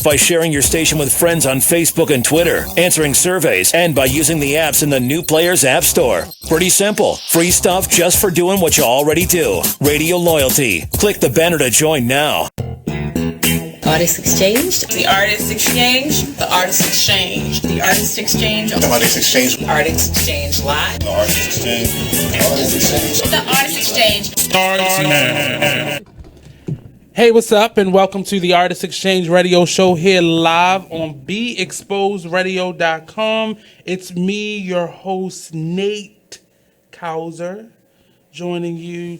by sharing your station with friends on Facebook and Twitter, answering surveys, and by using the apps in the New Players App Store. Pretty simple. Free stuff just for doing what you already do. Radio loyalty. Click the banner to join now. Artist Exchange. The Artist Exchange. The Artist Exchange. The Artist Exchange. The Artist Exchange. Artist Exchange Live. The Artist Exchange. The Artist Exchange. The Artist Exchange. Starts now. Hey, what's up, and welcome to the Artist Exchange Radio Show here live on BeExposedRadio.com. It's me, your host, Nate Couser, joining me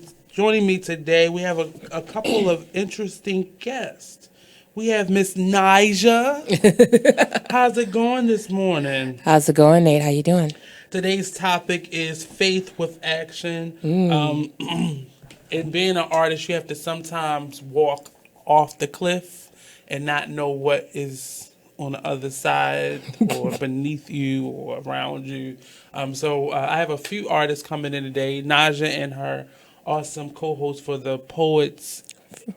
today. We have a couple of interesting guests. We have Miss Nija. How's it going this morning? How's it going, Nate? How you doing? Today's topic is faith with action. And being an artist, you have to sometimes walk off the cliff and not know what is on the other side or beneath you or around you. So I have a few artists coming in today. Naja and her awesome co-host for the Poets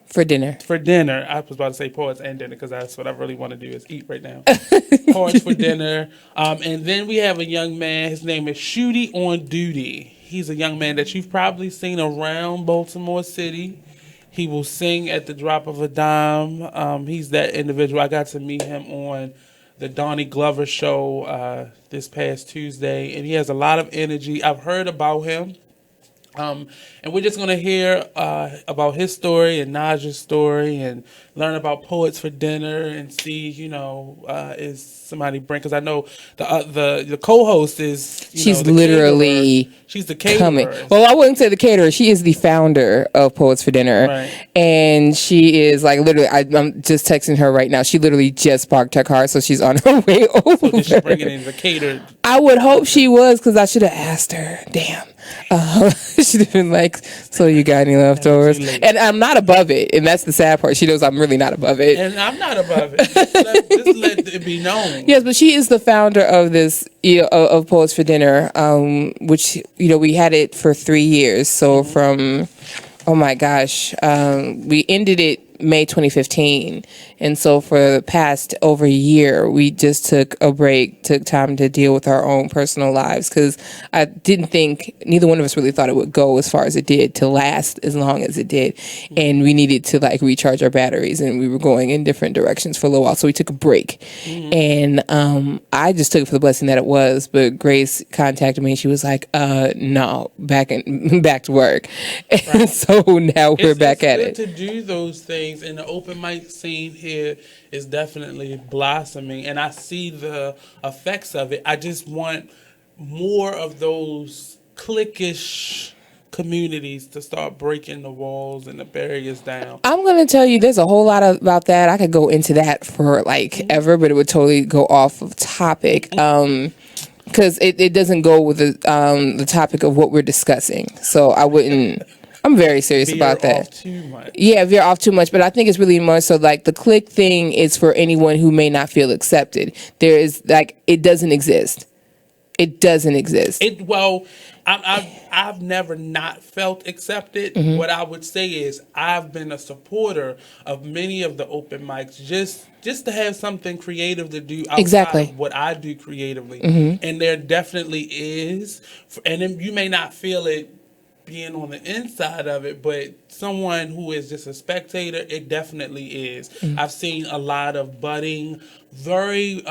For dinner. I was about to say Poets and Dinner because that's what I really want to do is eat right now. Poets for Dinner. And then we have a young man. His name is Shooty on Duty. He's a young man that you've probably seen around Baltimore City. He will sing at the drop of a dime. He's that individual. I got to meet him on the Donnie Glover show this past Tuesday, and he has a lot of energy. I've heard about him. And we're just going to hear about his story and Naja's story and learn about Poets for Dinner and see, is somebody because I know the co-host is, she's literally caterer. She's the caterer. Coming. Well, I wouldn't say the caterer. She is the founder of Poets for Dinner. Right. And she is like literally, I'm just texting her right now. She literally just parked her car, so she's on her way over. So did she bring it in the catered? I would hope she was because I should have asked her. Damn. She'd have been like, so you got any leftovers? And I'm not above it. And that's the sad part. She knows I'm really not above it. And I'm not above it. Just let it be known. Yes, but she is the founder of this, of Poets for Dinner, which, we had it for 3 years. So from, oh my gosh, we ended it May 2015. And so for the past over a year, we just took a break, took time to deal with our own personal lives because I didn't think, neither one of us really thought it would go as far as it did to last as long as it did. And we needed to recharge our batteries and we were going in different directions for a little while. So we took a break. And I just took it for the blessing that it was. But Grace contacted me and she was like, no, back to work. Right. And so now we're back at it. It's good to do those things. And the open mic scene here is definitely blossoming, and I see the effects of it. I just want more of those cliquish communities to start breaking the walls and the barriers down. I'm going to tell you, there's a whole lot about that. I could go into that for ever, but it would totally go off of topic. Because it doesn't go with the topic of what we're discussing. So I wouldn't. I'm very serious about that. Off too much. Yeah, veer off too much. But I think it's really more so the click thing is for anyone who may not feel accepted. There is it doesn't exist. It doesn't exist. I've never not felt accepted. Mm-hmm. What I would say is I've been a supporter of many of the open mics just to have something creative to do outside of what I do creatively. Mm-hmm. And there definitely is. And then you may not feel it being on the inside of it, but someone who is just a spectator, it definitely is. Mm-hmm. I've seen a lot of budding, very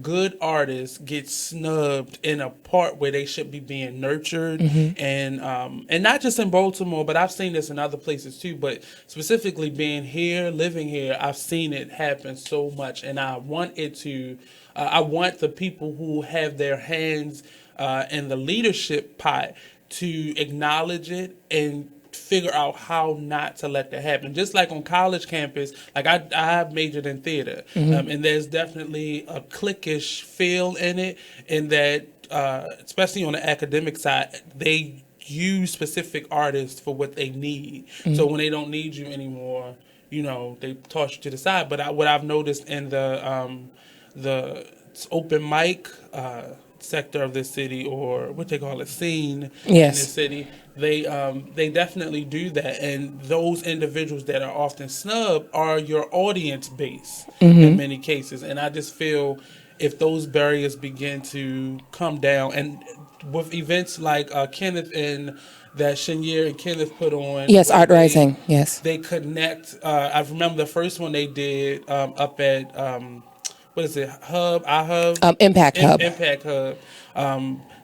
good artists get snubbed in a part where they should be being nurtured, and not just in Baltimore, but I've seen this in other places too. But specifically being here, living here, I've seen it happen so much, and I want it to. I want the people who have their hands in the leadership pot to acknowledge it and figure out how not to let that happen. Just like on college campus, I majored in theater, and there's definitely a cliquish feel in it, in that, especially on the academic side, they use specific artists for what they need. So when they don't need you anymore, they toss you to the side. But what I've noticed in the open mic, sector of the city, or what they call a scene Yes. in the city, they definitely do that. And those individuals that are often snubbed are your audience base in many cases. And I just feel if those barriers begin to come down, and with events like Kenneth and that Shanier and Kenneth put on. Yes, Art they- Rising. Yes. They connect. I remember the first one they did up at what is it? Hub, iHub, Impact Hub. Impact Hub.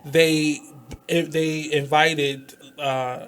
They invited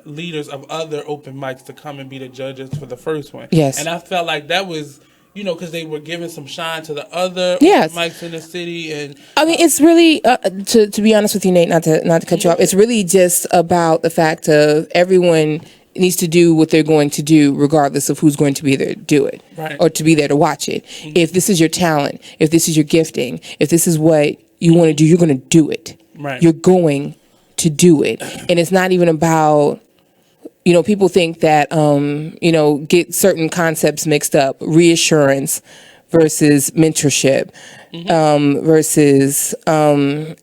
leaders of other open mics to come and be the judges for the first one. Yes. And I felt like that was, because they were giving some shine to the other Yes. open mics in the city. And I mean, it's really to be honest with you, Nate. Not to cut you off. It's really just about the fact of everyone needs to do what they're going to do, regardless of who's going to be there to do it, Right. or to be there to watch it. If this is your talent, if this is your gifting, if this is what you want to do, you're going to do it. Right. You're going to do it, and it's not even about. People think that, get certain concepts mixed up, reassurance versus mentorship, versus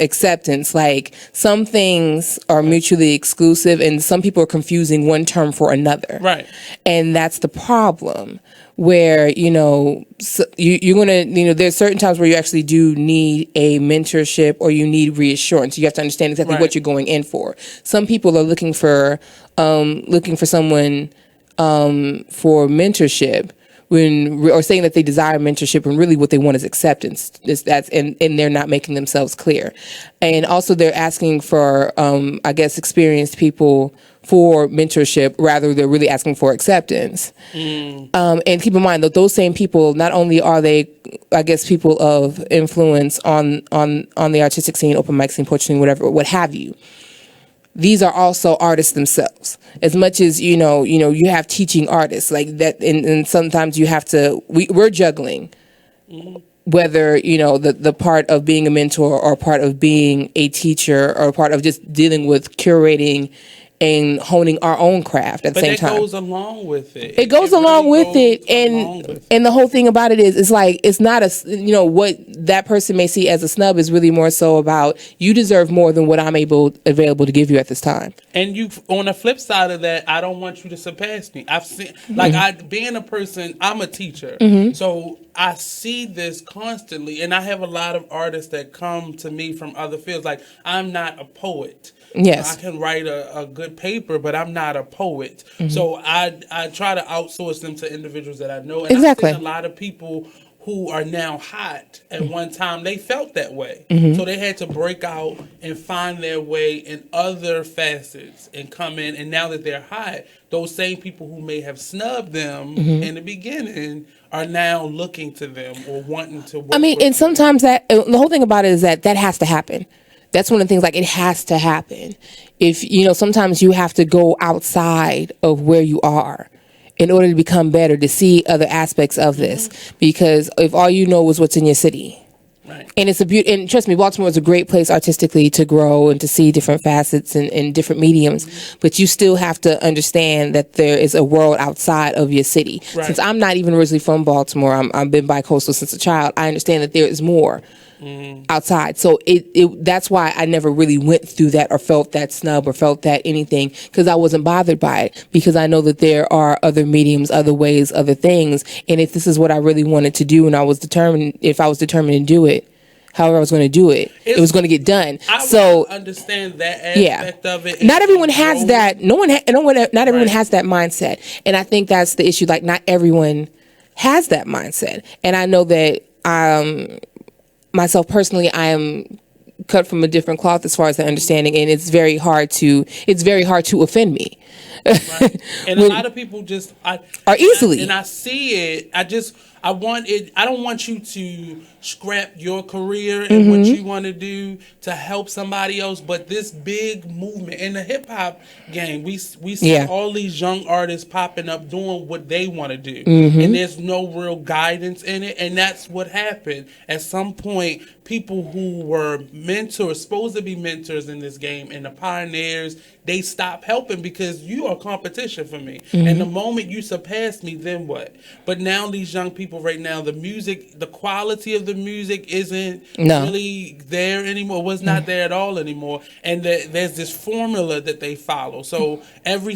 acceptance. Like, some things are mutually exclusive, and some people are confusing one term for another. Right. And that's the problem, where, so you're going to, there's certain times where you actually do need a mentorship, or you need reassurance. You have to understand exactly Right. what you're going in for. Some people are looking for someone for mentorship, or saying that they desire mentorship, and really what they want is acceptance. And they're not making themselves clear. And also they're asking for, experienced people for mentorship, rather they're really asking for acceptance. And keep in mind that those same people, not only are they, people of influence on the artistic scene, open mic scene, poetry scene, whatever, what have you, these are also artists themselves. As much as, you have teaching artists like that, and sometimes you have to, we're juggling whether, the part of being a mentor, or part of being a teacher, or part of just dealing with curating and honing our own craft at the same time. But it goes along with it. It goes along with it, and the whole thing about it is, it's like, it's not what that person may see as a snub is really more so about, you deserve more than what I'm available to give you at this time. And you, on the flip side of that, I don't want you to surpass me. I've seen, being a person, I'm a teacher, so I see this constantly, and I have a lot of artists that come to me from other fields. Like, I'm not a poet. Yes. I can write a good paper, but I'm not a poet. So I try to outsource them to individuals that I know. And Exactly. I've seen a lot of people who are now hot. At one time, they felt that way. So they had to break out and find their way in other facets and come in. And now that they're hot, those same people who may have snubbed them in the beginning are now looking to them or wanting to work with And them. sometimes the whole thing about it is that has to happen. That's one of the things, like, it has to happen. If, sometimes you have to go outside of where you are in order to become better, to see other aspects of this. Because if all you know is what's in your city, Right. and it's and trust me, Baltimore is a great place artistically to grow and to see different facets and different mediums, but you still have to understand that there is a world outside of your city. Right. Since I'm not even originally from Baltimore, I've been bi-coastal since a child, I understand that there is more outside. So that's why I never really went through that, or felt that snub, or felt that anything, because I wasn't bothered by it, because I know that there are other mediums, other ways, other things. And if this is what I really wanted to do, and if I was determined to do it, however I was going to do it, it was going to get done. I understand that aspect of it. Not everyone has that. Not everyone has that mindset. And I think that's the issue. Like, not everyone has that mindset. And I know that, myself personally, I am cut from a different cloth as far as the understanding, and it's very hard to offend me. Right. And a lot of people just are easily. And I see it. I want it. I don't want you to scrap your career and what you want to do to help somebody else. But this big movement in the hip hop game, we see all these young artists popping up doing what they want to do, and there's no real guidance in it. And that's what happened. At some point, people who were mentors, supposed to be mentors in this game, and the pioneers, they stopped helping because you are competition for me. And the moment you surpass me, then what? But now these young people people right now, the music, the quality of the music isn't No. really there anymore. Was not there at all anymore. And there's this formula that they follow. So every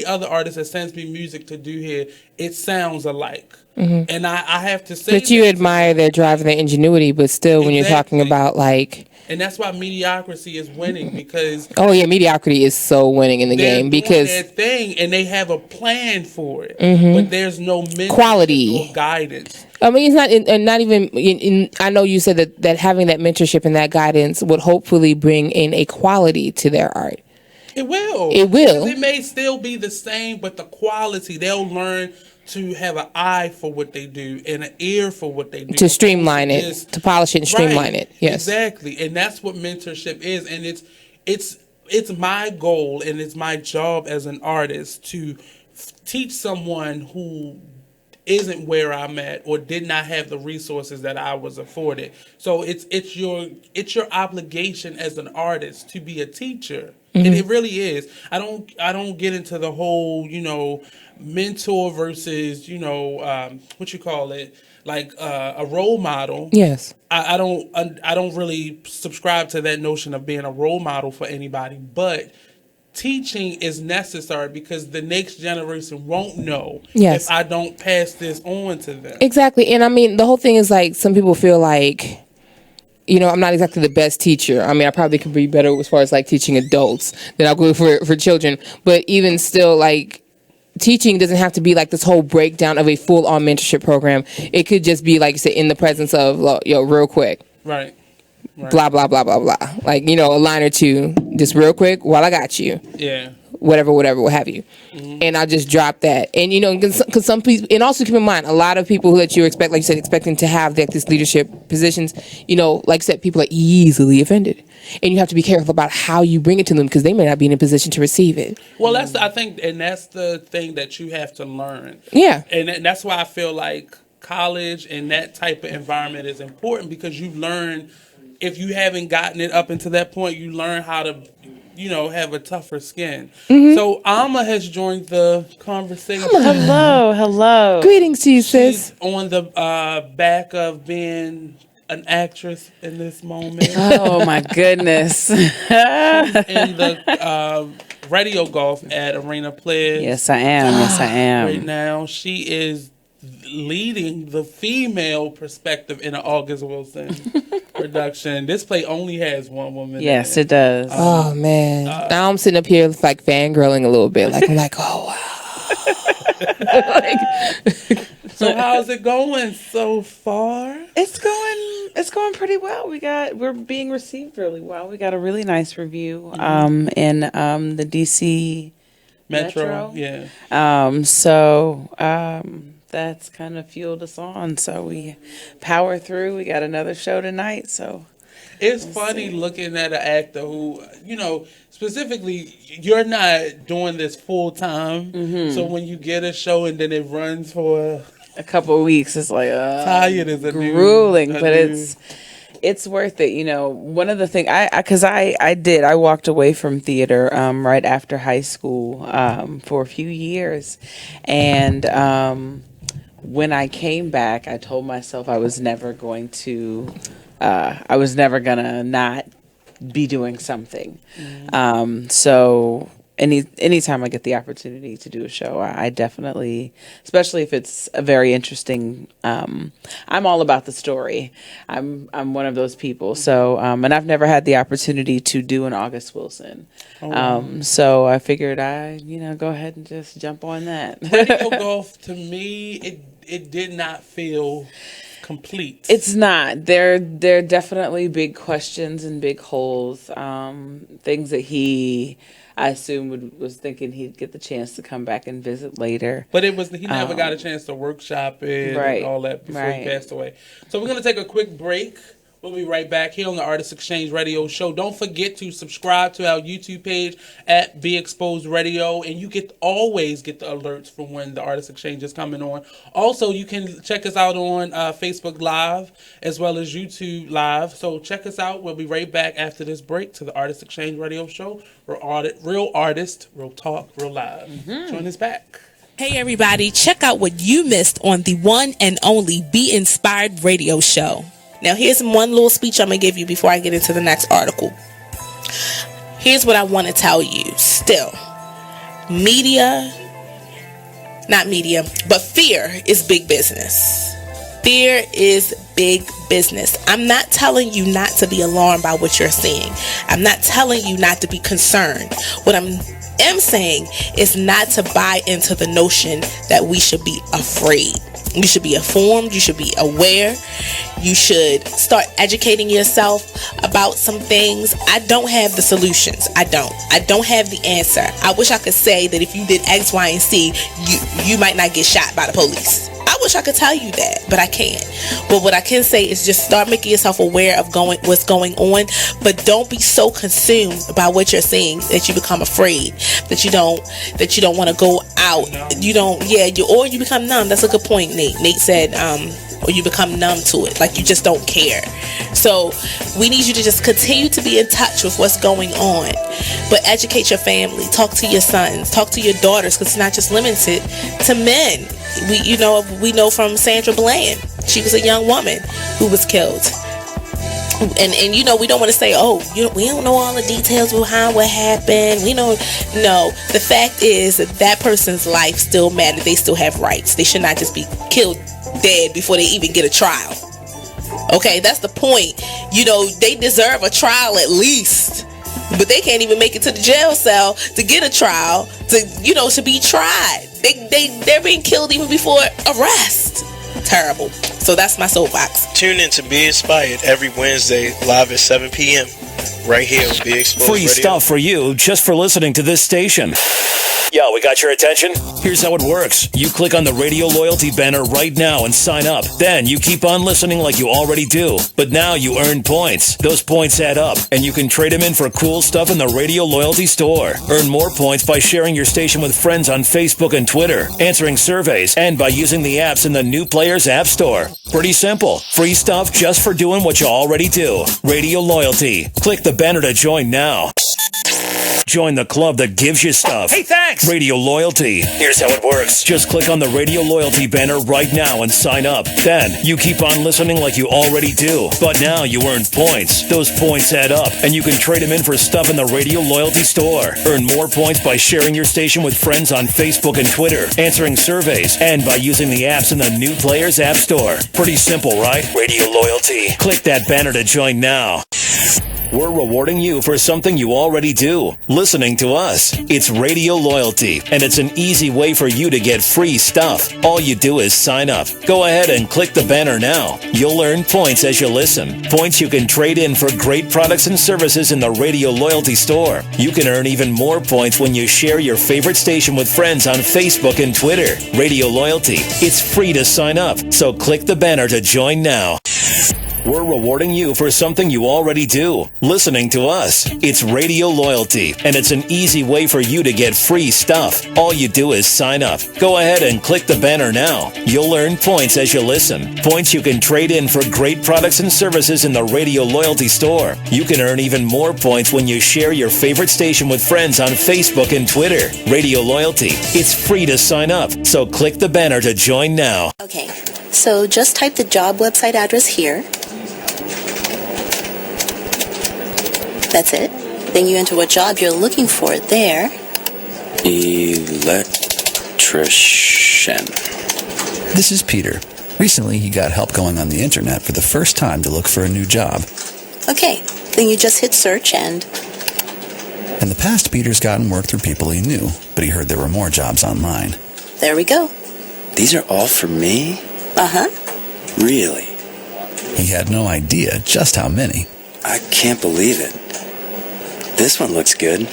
other artist that sends me music to do here, it sounds alike. And I have to say, But you admire their drive and their ingenuity, but still, when you're talking Exactly. about like, and that's why mediocrity is winning, because oh yeah, mediocrity is so winning in the they're game doing because their thing and they have a plan for it, but there's no mentorship Quality. or guidance. I mean, it's not, and not even. I know you said that having that mentorship and that guidance would hopefully bring in a quality to their art. It will. It will. Because it may still be the same, but the quality, they'll learn to have an eye for what they do and an ear for what they do. To streamline it, Just- to polish it and streamline Right. it. Yes. Exactly. And that's what mentorship is. And it's my goal and it's my job as an artist to teach someone who isn't where I'm at or did not have the resources that I was afforded. So it's your obligation as an artist to be a teacher. And it really is. I don't get into the whole, mentor versus, what you call it, like a role model. Yes. I don't really subscribe to that notion of being a role model for anybody, but teaching is necessary because the next generation won't know Yes. if I don't pass this on to them. Exactly. And I mean, the whole thing is like, some people feel like, I'm not exactly the best teacher. I mean, I probably could be better as far as like teaching adults than I'll go for children. But even still, like, teaching doesn't have to be like this whole breakdown of a full-on mentorship program. It could just be, like you said, in the presence of, real quick, Right. blah, blah, blah, blah, blah. Like, a line or two, just real quick, while I got you. Yeah. Whatever, what have you. And I'll just drop that. And, because some people, and also keep in mind, a lot of people that you expect, like you said, expecting to have like this leadership positions, like I said, people are easily offended. And you have to be careful about how you bring it to them because they may not be in a position to receive it. Well, that's the thing that you have to learn. Yeah. And that's why I feel like college and that type of environment is important because you learn, if you haven't gotten it up until that point, you learn how to, have a tougher skin. So Alma has joined the conversation. Hello. Greetings to you, sis. She's on the back of being an actress in this moment. Oh my goodness. In the radio golf at Arena Players. Yes, I am. Right now, she is leading the female perspective in an August Wilson production. This play only has one woman. Yes, in it does. Oh, man. Now I'm sitting up here like fangirling a little bit. Like, I'm like, oh, wow. So how's it going so far? It's going pretty well. We're being received really well. We got a really nice review in the DC Metro. Yeah. That's kind of fueled us on. So we power through. We got another show tonight. So It's funny looking at an actor who, specifically, you're not doing this full time. So when you get a show and then it runs for a couple of weeks, it's like tired as a grueling, new, but it's worth it. One of the things I walked away from theater right after high school for a few years, and when I came back, I told myself I was never gonna not be doing something. So anytime I get the opportunity to do a show, I definitely, especially if it's a very interesting, I'm all about the story. I'm one of those people. So, and I've never had the opportunity to do an August Wilson. So I figured go ahead and just jump on that. Radio golf, to me, it did not feel complete. It's not. There are definitely big questions and big holes. Things that I assume was thinking he'd get the chance to come back and visit later. But he never got a chance to workshop it and all that before he passed away. So we're going to take a quick break. We'll be right back here on the Artist Exchange Radio Show. Don't forget to subscribe to our YouTube page at Be Exposed Radio, and you always get the alerts from when the Artist Exchange is coming on. Also, you can check us out on Facebook Live as well as YouTube Live. So check us out. We'll be right back after this break to the Artist Exchange Radio Show. Real artist, real talk, real live. Join us back. Hey everybody, check out what you missed on the one and only Be Inspired radio show. Now here's one little speech I'm going to give you before I get into the next article. Here's what I want to tell you. Still, fear is big business. Fear is big business. I'm not telling you not to be alarmed by what you're seeing. I'm not telling you not to be concerned. What I'm saying is not to buy into the notion that we should be afraid. You should be informed. You should be aware. You should start educating yourself about some things. I don't have the solutions. I don't have the answer. I wish I could say that if you did X, Y, and Z, you might not get shot by the police. I wish I could tell you that, but I can't. But what I can say is just start making yourself aware of what's going on, but don't be so consumed by what you're seeing that you become afraid, that you don't want to go out. Or you become numb. That's a good point, Nate. Nate said, or you become numb to it, like you just don't care. So we need you to just continue to be in touch with what's going on, but educate your family, talk to your sons, talk to your daughters, because it's not just limited to men. We know from Sandra Bland, she was a young woman who was killed. And we don't want to say, we don't know all the details behind what happened. No. The fact is that person's life still matters. They still have rights. They should not just be killed dead before they even get a trial. Okay, that's the point. They deserve a trial at least. But they can't even make it to the jail cell to get a trial, to be tried. They're being killed even before arrest. Terrible. So that's my soapbox. Tune in to Be Inspired every Wednesday live at 7 p.m. right here on Be Exposed Free Radio. stuff for you just for listening to this station. Yo, we got your attention? Here's how it works. You click on the Radio Loyalty banner right now and sign up. Then you keep on listening like you already do. But now you earn points. Those points add up, and you can trade them in for cool stuff in the Radio Loyalty store. Earn more points by sharing your station with friends on Facebook and Twitter, answering surveys, and by using the apps in the new Players App Store. Pretty simple. Free stuff just for doing what you already do. Radio Loyalty. Click the banner to join now. Join the club that gives you stuff. Hey, thanks! Radio Loyalty. Here's how it works. Just click on the Radio Loyalty banner right now and sign up. Then, you keep on listening like you already do. But now you earn points. Those points add up, and you can trade them in for stuff in the Radio Loyalty store. Earn more points by sharing your station with friends on Facebook and Twitter, answering surveys, and by using the apps in the new Players App Store. Pretty simple, right? Radio Loyalty. Click that banner to join now. We're rewarding you for something you already do, listening to us. It's Radio Loyalty, and it's an easy way for you to get free stuff. All you do is sign up. Go ahead and click the banner now. You'll earn points as you listen. Points you can trade in for great products and services in the Radio Loyalty store. You can earn even more points when you share your favorite station with friends on Facebook and Twitter. Radio Loyalty. It's free to sign up, so click the banner to join now. We're rewarding you for something you already do, listening to us. It's Radio Loyalty, and it's an easy way for you to get free stuff. All you do is sign up. Go ahead and click the banner now. You'll earn points as you listen. Points you can trade in for great products and services in the Radio Loyalty store. You can earn even more points when you share your favorite station with friends on Facebook and Twitter. Radio Loyalty. It's free to sign up, so click the banner to join now. Okay, so just type the job website address here. That's it. Then you enter what job you're looking for there. Electrician. This is Peter. Recently, he got help going on the internet for the first time to look for a new job. Okay, then you just hit search and... In the past, Peter's gotten work through people he knew, but he heard there were more jobs online. There we go. These are all for me? Uh-huh. Really? He had no idea just how many. I can't believe it. This one looks good.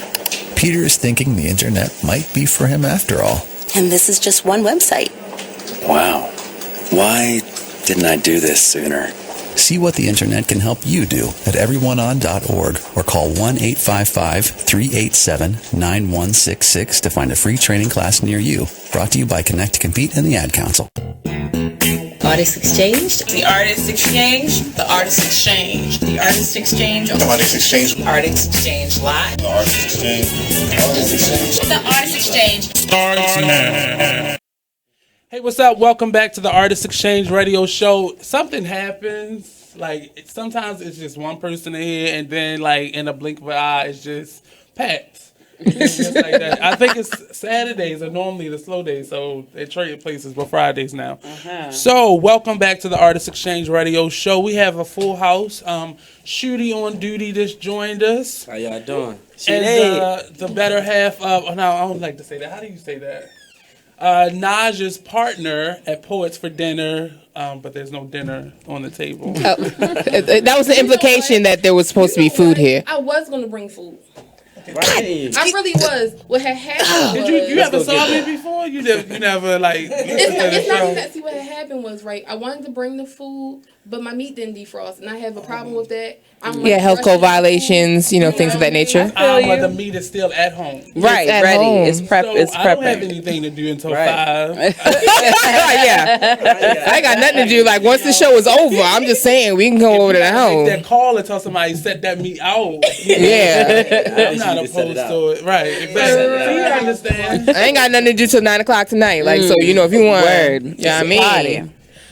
Peter is thinking the internet might be for him after all. And this is just one website. Wow. Why didn't I do this sooner? See what the internet can help you do at everyoneon.org or call 1-855-387-9166 to find a free training class near you. Brought to you by Connect to Compete and the Ad Council. Artists Exchange. The Artists Exchange. The Artists Exchange. The Artists Exchange. The Artists Exchange. Artists Exchange Live. The Artists Exchange. The Artists Exchange. The Artists Exchange. Starts now. Hey, what's up? Welcome back to the Artist Exchange Radio Show. Something happens, like sometimes it's just one person in here, and then like in a blink of an eye, it's just packed. It's just like that. I think it's Saturdays are normally the slow days, so they trade places, but Fridays now. So, welcome back to the Artist Exchange Radio Show. We have a full house. Shooty on duty just joined us. How y'all doing? And the better half of, oh no, I don't like to say that. How do you say that? Naja's partner at Poets for Dinner, but there's no dinner on the table. That was the implication that there was supposed to be food here. I was going to bring food. Right. I really was. What had happened was... Did you ever saw me before? You never like... It's not that. See, what had happened was, right, I wanted to bring the food, but my meat didn't defrost, and I have a problem with that. Health code violations, things of that nature. But the meat is still at home. Right, at ready. home. It's prep. So It's I don't have prepping. anything to do until 5. I ain't got nothing to do. Like, once the show is over, I'm just saying, we can go over to the home. Make that call and tell somebody set that meat out. Yeah. I'm not opposed to it. Right, exactly. So you understand. I ain't got nothing to do till 9 o'clock tonight. Like, so, if you want... Word. You know what I mean? Party.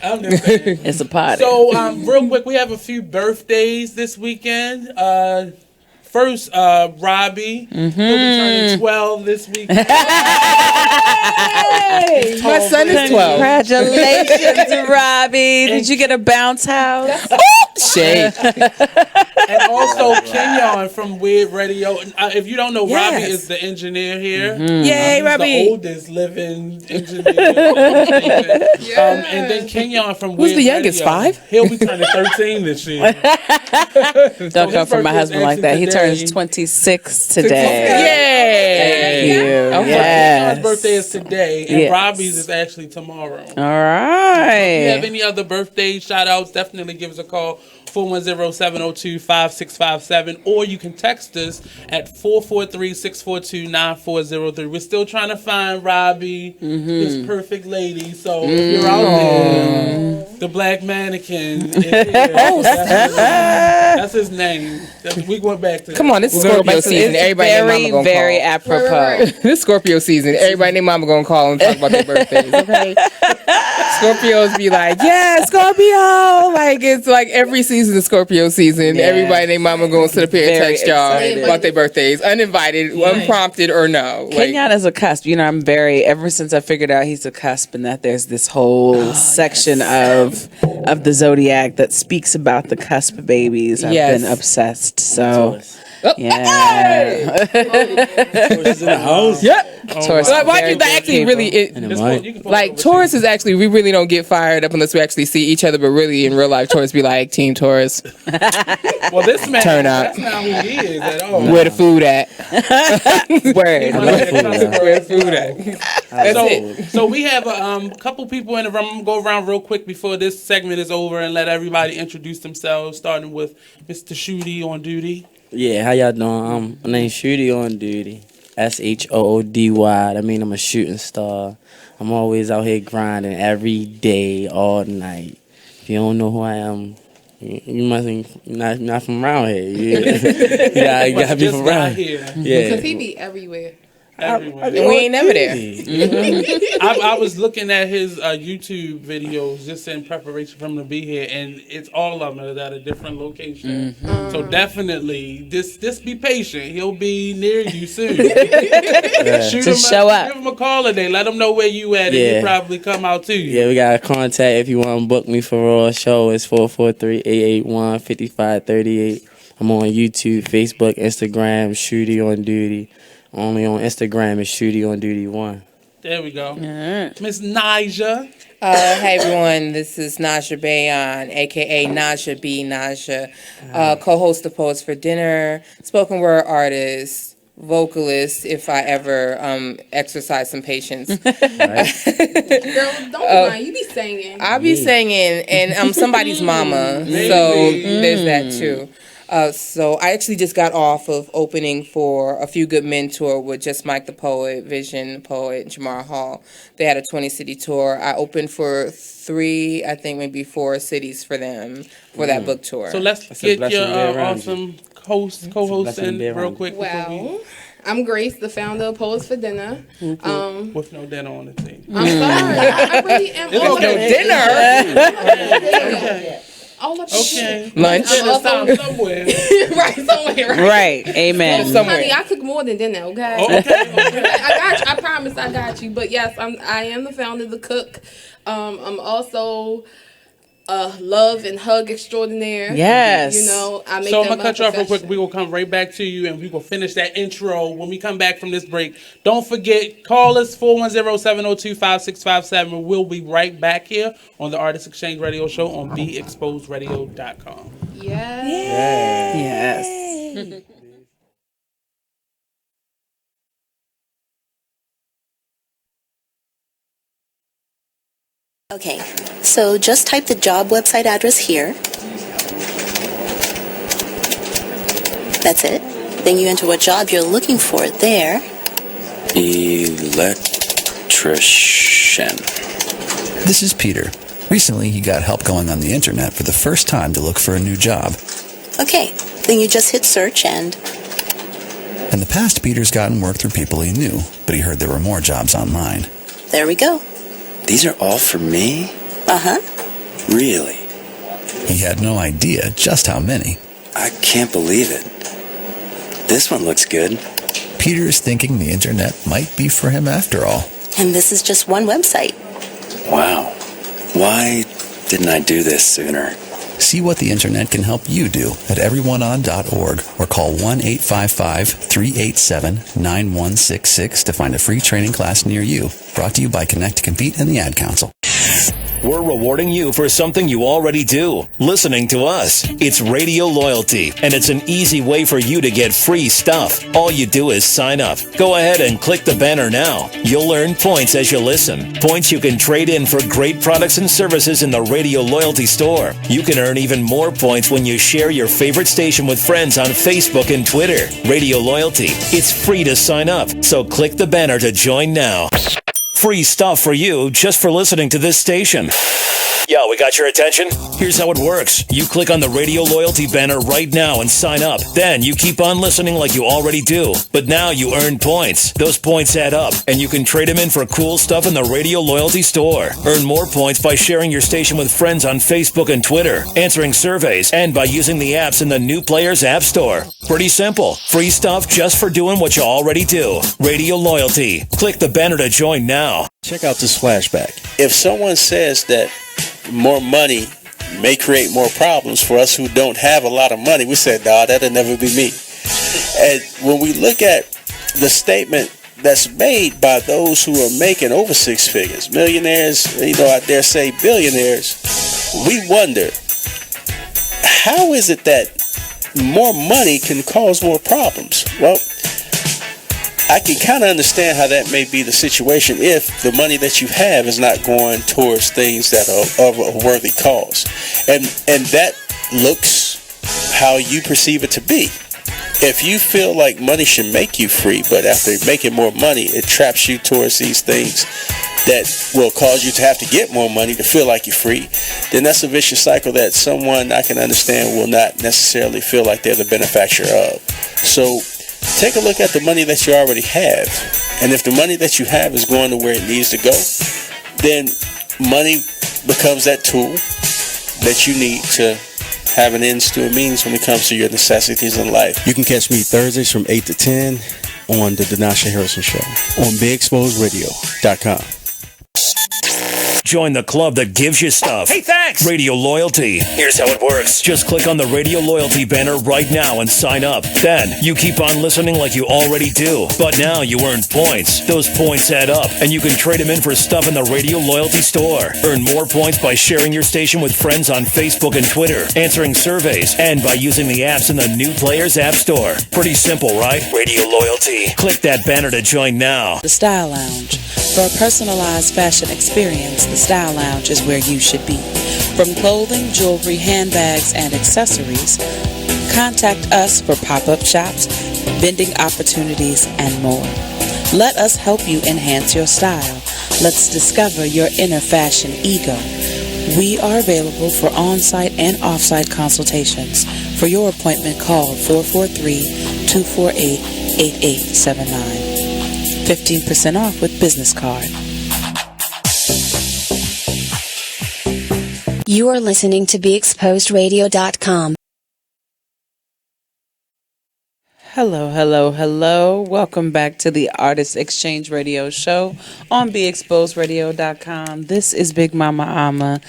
I'm just saying. It's a party. So, real quick, we have a few birthdays this weekend. First, Robbie. He'll be turning 12 this weekend. My son is 12. Congratulations, Robbie. Did you get a bounce house? Shade. And also Kenyon from Weird Radio. If you don't know, Yes. Robbie is the engineer here. Yay, He's Robbie. the oldest living engineer. And then Kenyon from Who's Weird the youngest, Radio. 5? He'll be turning 13 this year. Don't come from my birthday is husband like that. He actually turns today. 26 today. Yay. Thank you. Okay. Yes. Kenyon's birthday is today, and Yes. Robbie's is actually tomorrow. All If you have right. any other birthday shout outs, definitely give us a call. 410-702-5657, or you can text us at 443-642-9403. We're still trying to find Robbie, this perfect lady. So if you're out there, the black mannequin is here. That's his name. We went back to that. Come on, this is Scorpio season. Everybody and their mama gonna Very call. apropos. This Scorpio season. Everybody and their mama gonna call and talk about their birthdays, okay? Scorpios be like, yeah, Scorpio. Like, it's like every season is Scorpio season. Yeah. Everybody and their mama gonna sit up here and Very text y'all excited. about their birthdays, uninvited, unprompted, or no. Like, Kenyon is a cusp. I'm ever since I figured out he's a cusp and that there's this whole section of the zodiac that speaks about the cusp babies. I've Yes. been obsessed. So, yeah. Taurus in the house. Yep. Taurus Why are very do that good actually people. really... You can post Like, it Taurus is actually, we really don't get fired up unless we actually see each other, but really in real life, Taurus be like, Team Taurus, Well, this man, Turn out. that's not who he is at all. where the food at? Word. Where the food at? That's it. So we have a couple people in the room. I'm gonna go around real quick before this segment is over and let everybody introduce themselves, starting with Mr. Shooty on duty. Yeah, how y'all doing? My name's Shooty on duty. SHOODY. That mean I'm a shooting star. I'm always out here grinding every day, all night. If you don't know who I am, you must not from around here. Yeah, you gotta be Just from got around here. Yeah. Because he be everywhere. Everywhere. And we ain't never there. I was looking at his YouTube videos just in preparation for him to be here, and it's all of them are at a different location. So definitely, just be patient. He'll be near you soon. Show up. Give him a call today. Let him know where you at, and Yeah. he'll probably come out to you. Yeah, we got a contact if you want to book me for a show. It's 443-881-5538. I'm on YouTube, Facebook, Instagram, Shooty on Duty. Only on Instagram is Shooty on Duty 1. There we go. Miss Naja. Hey everyone, this is Naja Bayon, aka Naja B. Naja, co-host of Poets for Dinner, spoken word artist, vocalist, if I ever exercise some patience. Girl, don't mind. You be singing. I'll be singing, and I'm somebody's mama, so there's that too. So I actually just got off of opening for A Few Good Men tour with Just Mike the Poet, Vision the Poet, and Jamar Hall. They had a 20-city tour. I opened for 3, I think maybe 4 cities for them for that book tour. So let's a get blessing your to be around awesome co-host blessing to in be real around quick. Well, I'm Grace, the founder of Pose for Dinner. With no dinner on the team. I'm sorry. I really am. It's all okay. dinner. All up Okay. Lunch. Somewhere. Right, somewhere. Right. Amen. Honey, I cook more than dinner, okay? Oh, okay. I got you. I promise I got you. But yes, I am the founder, the cook. I'm also a love and hug extraordinaire. Yes. You know, I make So I'm that going to cut you off real quick. profession. We will come right back to you and we will finish that intro when we come back from this break. Don't forget, call us 410-702-5657. We'll be right back here on the Artist Exchange Radio Show on BExposedRadio.com. Yes. Yes. Okay, so just type the job website address here. That's it. Then you enter what job you're looking for there. Electrician. This is Peter. Recently, he got help going on the internet for the first time to look for a new job. Okay, then you just hit search and... In the past, Peter's gotten work through people he knew, but he heard there were more jobs online. There we go. These are all for me? Uh-huh. Really? He had no idea just how many. I can't believe it. This one looks good. Peter is thinking the internet might be for him after all. And this is just one website. Wow. Why didn't I do this sooner? See what the internet can help you do at everyoneon.org or call 1-855-387-9166 to find a free training class near you. Brought to you by Connect to Compete and the Ad Council. We're rewarding you for something you already do, listening to us. It's Radio Loyalty, and it's an easy way for you to get free stuff. All you do is sign up. Go ahead and click the banner now. You'll earn points as you listen. Points you can trade in for great products and services in the Radio Loyalty store. You can earn even more points when you share your favorite station with friends on Facebook and Twitter. Radio Loyalty. It's free to sign up, so click the banner to join now. Free stuff for you just for listening to this station. Yo, we got your attention? Here's how it works. You click on the Radio Loyalty banner right now and sign up. Then you keep on listening like you already do. But now you earn points. Those points add up, and you can trade them in for cool stuff in the Radio Loyalty store. Earn more points by sharing your station with friends on Facebook and Twitter, answering surveys, and by using the apps in the new Players App Store. Pretty simple. Free stuff just for doing what you already do. Radio Loyalty. Click the banner to join now. Check out this flashback. If someone says that more money may create more problems for us who don't have a lot of money, we said, nah, that'll never be me. And when we look at the statement that's made by those who are making over six figures, millionaires, I dare say billionaires, we wonder, how is it that more money can cause more problems? Well, I can kind of understand how that may be the situation if the money that you have is not going towards things that are of a worthy cause. And that looks how you perceive it to be. If you feel like money should make you free, but after making more money, it traps you towards these things that will cause you to have to get more money to feel like you're free, then that's a vicious cycle that someone I can understand will not necessarily feel like they're the benefactor of. So take a look at the money that you already have. And if the money that you have is going to where it needs to go, then money becomes that tool that you need to have an ends to a means when it comes to your necessities in life. You can catch me Thursdays from 8 to 10 on the Denasha Harrison Show on BigExposedRadio.com. Join the club that gives you stuff. Hey, thanks! Radio Loyalty. Here's how it works. Just click on the Radio Loyalty banner right now and sign up. Then you keep on listening like you already do. But now you earn points. Those points add up, and you can trade them in for stuff in the Radio Loyalty store. Earn more points by sharing your station with friends on Facebook and Twitter, answering surveys, and by using the apps in the new Players App Store. Pretty simple, right? Radio Loyalty. Click that banner to join now. The Style Lounge. For a personalized fashion experience, the Style Lounge is where you should be. From clothing, jewelry, handbags, and accessories, contact us for pop-up shops, vending opportunities, and more. Let us help you enhance your style. Let's discover your inner fashion ego. We are available for on-site and off-site consultations. For your appointment, call 443-248-8879. 15% off with business card. You are listening to BeExposedRadio.com. Hello, hello, hello. Welcome back to the Artist Exchange Radio Show on BeExposedRadio.com. This is Big Mama Ama,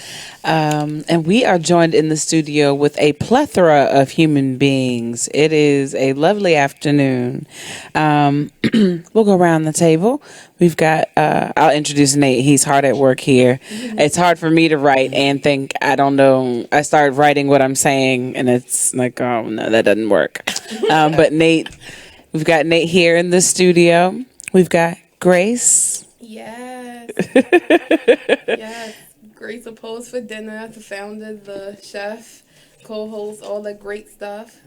and we are joined in the studio with a plethora of human beings. It is a lovely afternoon. We'll go around the table. We've got, I'll introduce Nate. He's hard at work here. It's hard for me to write and think, I don't know. I start writing what I'm saying, and it's like, oh, no, that doesn't work. But Nate, we've got Nate here in the studio. We've got Grace. Yes. Yes. Grace Opposed for Dinner, the founder, the chef, co-host, all that great stuff.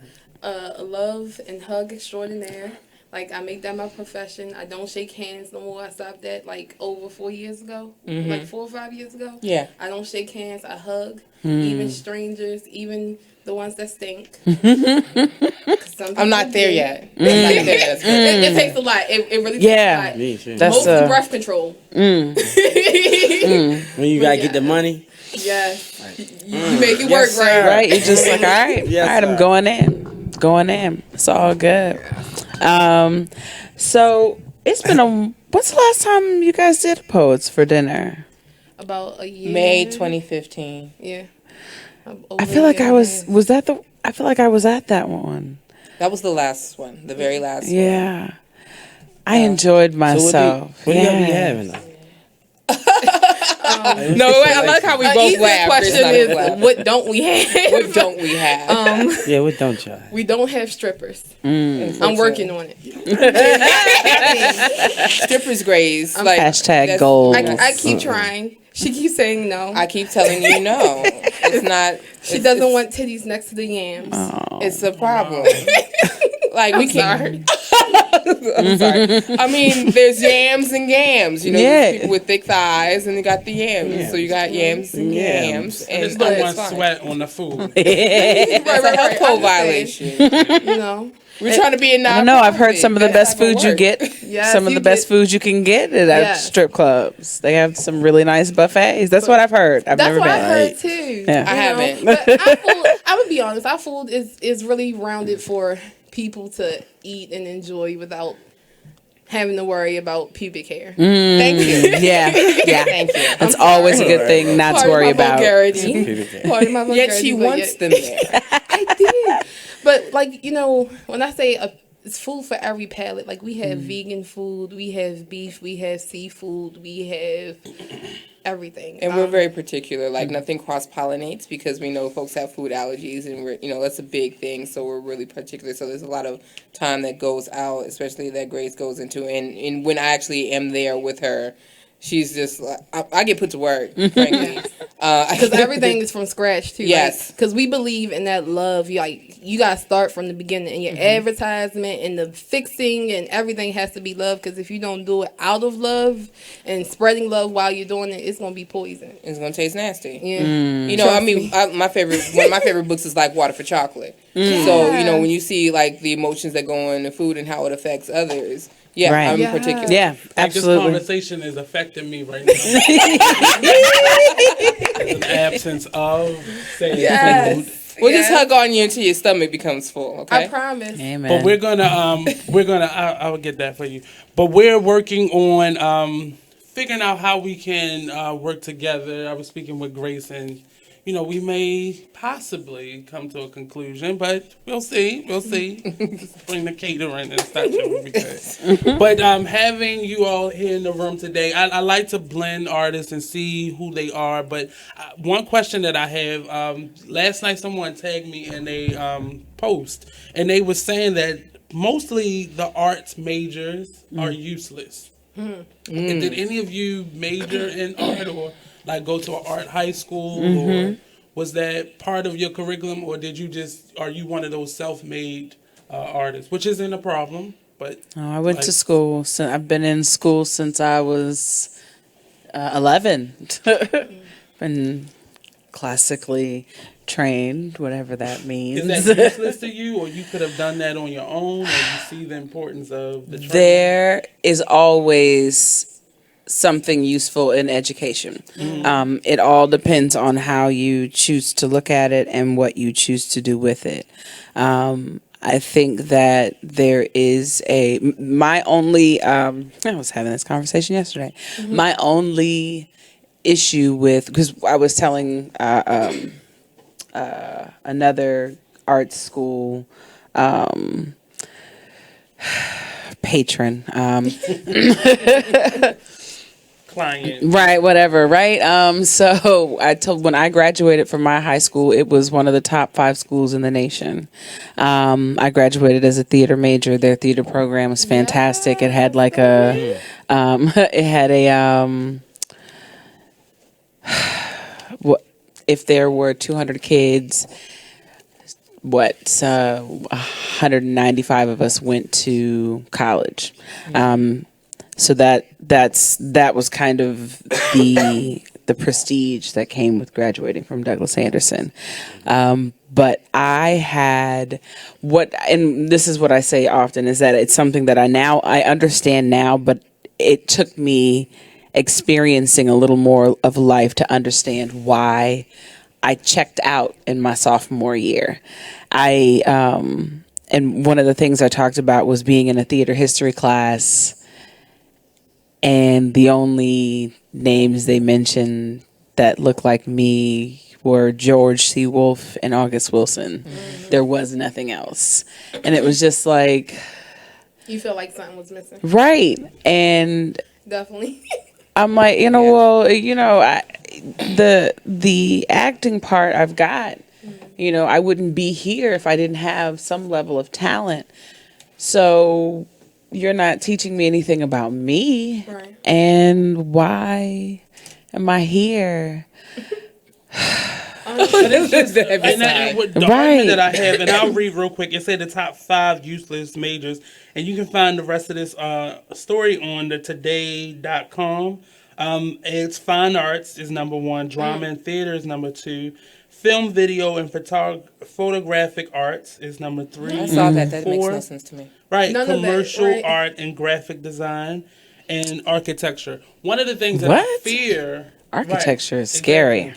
A love and hug extraordinaire. Like, I make that my profession. I don't shake hands no more. I stopped that, like, over 4 years ago. Mm-hmm. Like, 4 or 5 years ago. Yeah. I don't shake hands. I hug. Even strangers. Even the ones that stink. I'm not there yet. It takes a lot. It really takes a lot. Me too. Mostly breath control. When you gotta get the money. Yes. You make it work, right? Right? You're just like, all right, Yes, all right, I'm sir. going in. It's all good. So it's been when's the last time you guys did Poets for Dinner? About a year. May 2015. Yeah. I feel like I was at that one. That was the last one, the very last one. Yeah. I enjoyed myself. What do y'all be having though? No, I like how we both laugh. Question is, what don't we have? What don't we have? Yeah, what don't y'all? We don't have strippers. I'm working on it. Strippers Grace. Like, hashtag goals. I keep trying. She keeps saying no. I keep telling you no. It's not. She doesn't want titties next to the yams. It's a problem. Like we can't. I'm sorry. I mean, there's yams and yams. You know, there's people with thick thighs, and you got the yams. Yeah. So you got yams and yams. And just don't want sweat on the food. It's a health code violation. You know. We're trying to be a non-profit. I know. I've heard some of the best food you get. Yes, some of the best food you can get at strip clubs. They have some really nice buffets. That's what I've heard. I've never been. That's what I heard too. Yeah. I haven't. But I would be honest. Our food is really rounded for people to eat and enjoy without having to worry about pubic hair. Thank you. Yeah. Thank you. It's always a good thing not to worry about. Vulgarity. Part of my vulgarity. Yet she wants them there. I did. But, like, you know, when I say it's food for every palate, like, we have vegan food, we have beef, we have seafood, we have everything. And we're very particular. Like, nothing cross-pollinates because we know folks have food allergies, and we're, you know, that's a big thing. So we're really particular. So there's a lot of time that goes out, especially that Grace goes into. And when I actually am there with her, she's just like, I get put to work, frankly. Because everything is from scratch, too. Yes. Because we believe in that love. You got to start from the beginning. And your advertisement and the fixing and everything has to be love. Because if you don't do it out of love and spreading love while you're doing it, it's going to be poison. It's going to taste nasty. Yeah. You know, I mean, one of my favorite books is like Water for Chocolate. So, you know, when you see like the emotions that go in the food and how it affects others. Yeah, right. I'm particular. Yeah, absolutely. Like this conversation is affecting me right now. An absence of saying food. We'll just hug on you until your stomach becomes full. Okay, I promise. Amen. But we're gonna I will get that for you. But we're working on figuring out how we can work together. I was speaking with Grace, and you know, we may possibly come to a conclusion, but we'll see. We'll see. Just bring the catering and such. It would be good. But having you all here in the room today, I like to blend artists and see who they are. But one question that I have, last night someone tagged me in a post, and they were saying that mostly the arts majors are useless. And did any of you major in art or like go to an art high school, or was that part of your curriculum, or are you one of those self-made artists, which isn't a problem, but... I went to school. So I've been in school since I was 11. Been classically trained, whatever that means. Is that useless to you, or you could have done that on your own, or you see the importance of the training? There is always something useful in education. It all depends on how you choose to look at it and what you choose to do with it. I think that there is my only, I was having this conversation yesterday. My only issue with, because I was telling another art school patron, client, right, whatever, right. So I told, when I graduated from my high school, it was one of the top 5 schools in the nation. I graduated as a theater major. Their theater program was fantastic. It had like it had a if there were 200 kids, 195 of us went to college. So that was kind of the prestige that came with graduating from Douglas Anderson. But I had and this is what I say often, is that it's something that I understand now, but it took me experiencing a little more of life to understand why I checked out in my sophomore year. And one of the things I talked about was being in a theater history class, and the only names they mentioned that looked like me were George C. Wolfe and August Wilson. There was nothing else. And it was just like... You feel like something was missing. Right. And... Definitely. I'm like, the acting part I've got. I wouldn't be here if I didn't have some level of talent. So you're not teaching me anything about me. Right. And why am I here? And the argument that I have, and I'll read real quick. It said the top 5 useless majors, and you can find the rest of this story on the today.com. It's fine arts is number 1, drama and theater is number 2, film, video, and photographic arts is number 3. I saw that. That makes no sense to me. Right, None commercial of that, right? art and graphic design and architecture. One of the things that I fear, architecture is scary.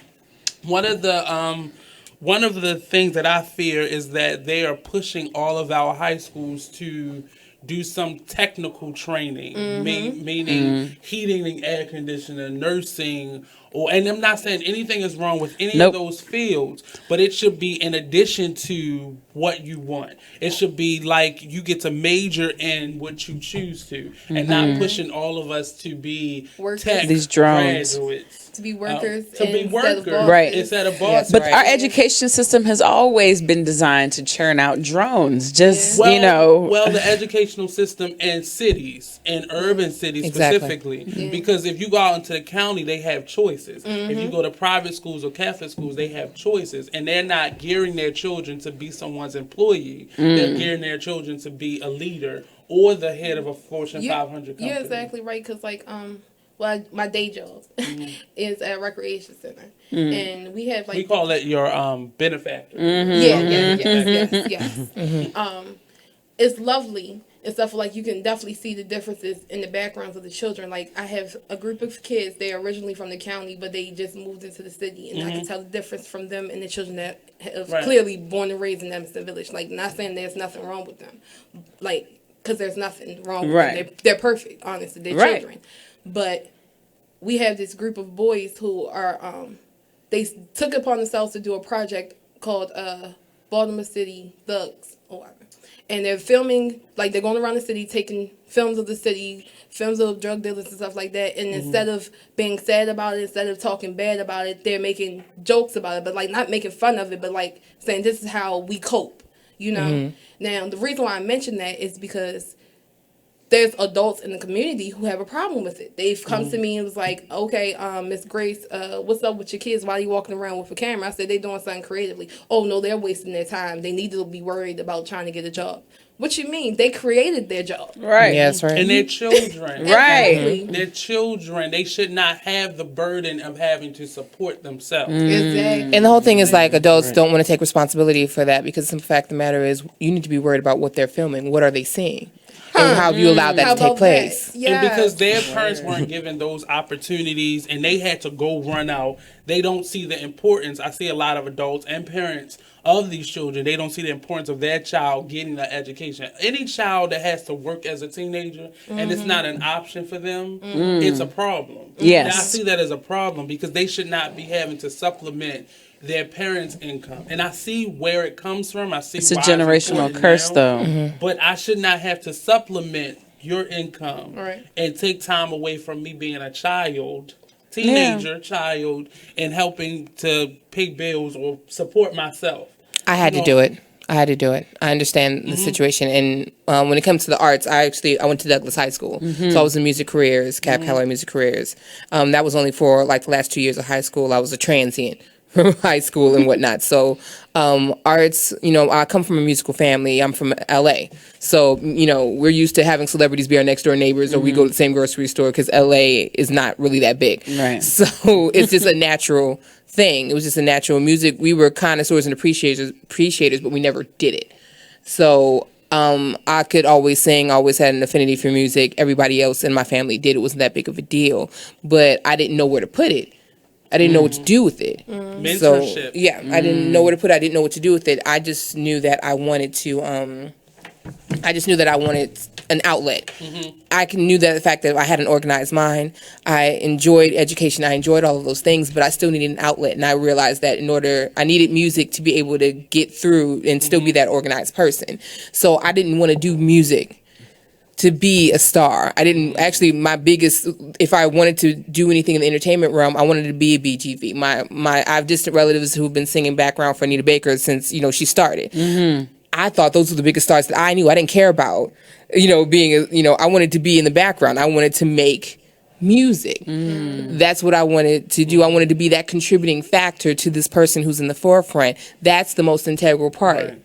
One of the things that I fear is that they are pushing all of our high schools to do some technical training, meaning heating and air conditioning, nursing, and I'm not saying anything is wrong with any of those fields, but it should be in addition to what you want. It should be like you get to major in what you choose to, and not pushing all of us to be tech these drones. graduates. To be workers, right? Instead of bosses. But our education system has always been designed to churn out drones. Well, the educational system in cities, in urban cities specifically, because if you go out into the county, they have choices. If you go to private schools or Catholic schools, they have choices, and they're not gearing their children to be someone's employee. They're gearing their children to be a leader or the head of a Fortune 500 company. You're exactly right, because my day job is at a recreation center, and we have we call it your benefactor. Yes. It's lovely and stuff. Like, you can definitely see the differences in the backgrounds of the children. Like, I have a group of kids. They're originally from the county, but they just moved into the city, and I can tell the difference from them and the children that have clearly born and raised in Evanston Village. Like, not saying there's nothing wrong with them, like, because there's nothing wrong with them. They're perfect, honestly. They're children. But we have this group of boys who are, they took it upon themselves to do a project called Baltimore City Thugs, or whatever. And they're filming, like, they're going around the city, taking films of the city, films of drug dealers and stuff like that. And instead of being sad about it, instead of talking bad about it, they're making jokes about it, but, like, not making fun of it, but, like, saying this is how we cope, Now, the reason why I mention that is because there's adults in the community who have a problem with it. They've come to me and was like, okay, Miss Grace, what's up with your kids? Why are you walking around with a camera? I said, they're doing something creatively. Oh, no, they're wasting their time. They need to be worried about trying to get a job. What you mean? They created their job. Right. Yeah, that's right. And their children. Right. Their children, they should not have the burden of having to support themselves. Exactly. And the whole thing is like adults don't want to take responsibility for that because the fact of the matter is you need to be worried about what they're filming. What are they seeing? And how have you allowed that to take place? Yeah. And because their parents weren't given those opportunities and they had to go run out, they don't see the importance. I see a lot of adults and parents of these children, they don't see the importance of their child getting an education. Any child that has to work as a teenager and it's not an option for them, it's a problem. Yes. And I see that as a problem because they should not be having to supplement their parents' income. And I see where it comes from. I see It's a why generational important curse, now, though. But I should not have to supplement your income Right. and take time away from me being a child, teenager, child, and helping to pay bills or support myself. I had to do it. I understand the situation. And when it comes to the arts, I went to Douglas High School. So I was in music careers, Cab Calloway music careers. That was only for like the last 2 years of high school. I was a transient from high school and whatnot. So arts, I come from a musical family. I'm from LA. So, we're used to having celebrities be our next door neighbors or we go to the same grocery store because LA is not really that big. Right. So it's just a natural thing. It was just a natural music. We were connoisseurs and appreciators, but we never did it. So I could always sing, always had an affinity for music. Everybody else in my family did. It wasn't that big of a deal. But I didn't know where to put it. I didn't know what to do with it. Mentorship. So, I didn't know where to put it. I didn't know what to do with it. I just knew that I wanted to, an outlet. I knew that the fact that I had an organized mind, I enjoyed education, I enjoyed all of those things, but I still needed an outlet. And I realized that I needed music to be able to get through and still be that organized person. So I didn't want to do music to be a star. I didn't actually, if I wanted to do anything in the entertainment realm, I wanted to be a BGV. I have distant relatives who've been singing background for Anita Baker since, she started. I thought those were the biggest stars that I knew. I didn't care about, being, I wanted to be in the background. I wanted to make music. That's what I wanted to do. I wanted to be that contributing factor to this person who's in the forefront. That's the most integral part. Right.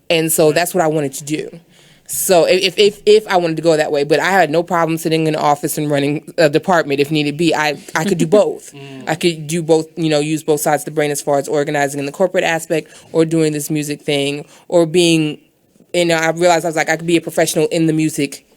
And so that's what I wanted to do. So if I wanted to go that way, but I had no problem sitting in the office and running a department if needed be. I could do both. I could do both, use both sides of the brain as far as organizing in the corporate aspect or doing this music thing or being, I realized I could be a professional in the music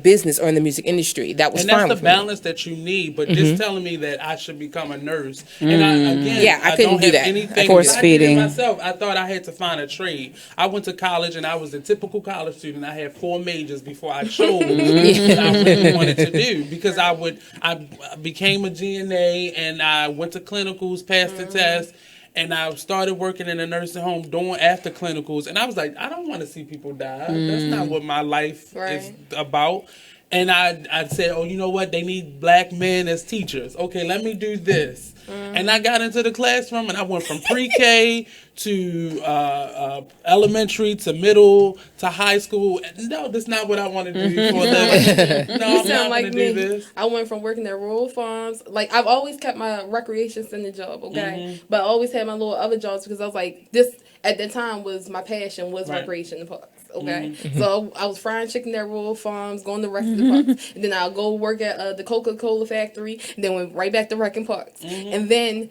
business or in the music industry. That was fine. And that's the balance that you need. But just telling me that I should become a nurse, and I couldn't do that. Force feeding myself. I thought I had to find a trade. I went to college, and I was a typical college student. I had 4 majors before I chose what I really wanted to do because I became a GNA, and I went to clinicals, passed the test. And I started working in a nursing home doing after clinicals. And I was like, I don't want to see people die. That's not what my life is about. And I said, oh, you know what? They need black men as teachers. Okay, let me do this. And I got into the classroom and I went from pre-K to elementary to middle to high school. No, that's not what I want to do for a living. No, I'm not going to do this. I went from working at rural farms. Like, I've always kept my recreation center job, okay? But I always had my little other jobs because I was like, this at the time was my passion was recreation in parks. Okay, so I was frying chicken at rural farms, going to wrecking the parks, and then I'll go work at the Coca-Cola factory, and then went right back to wrecking parks. And then,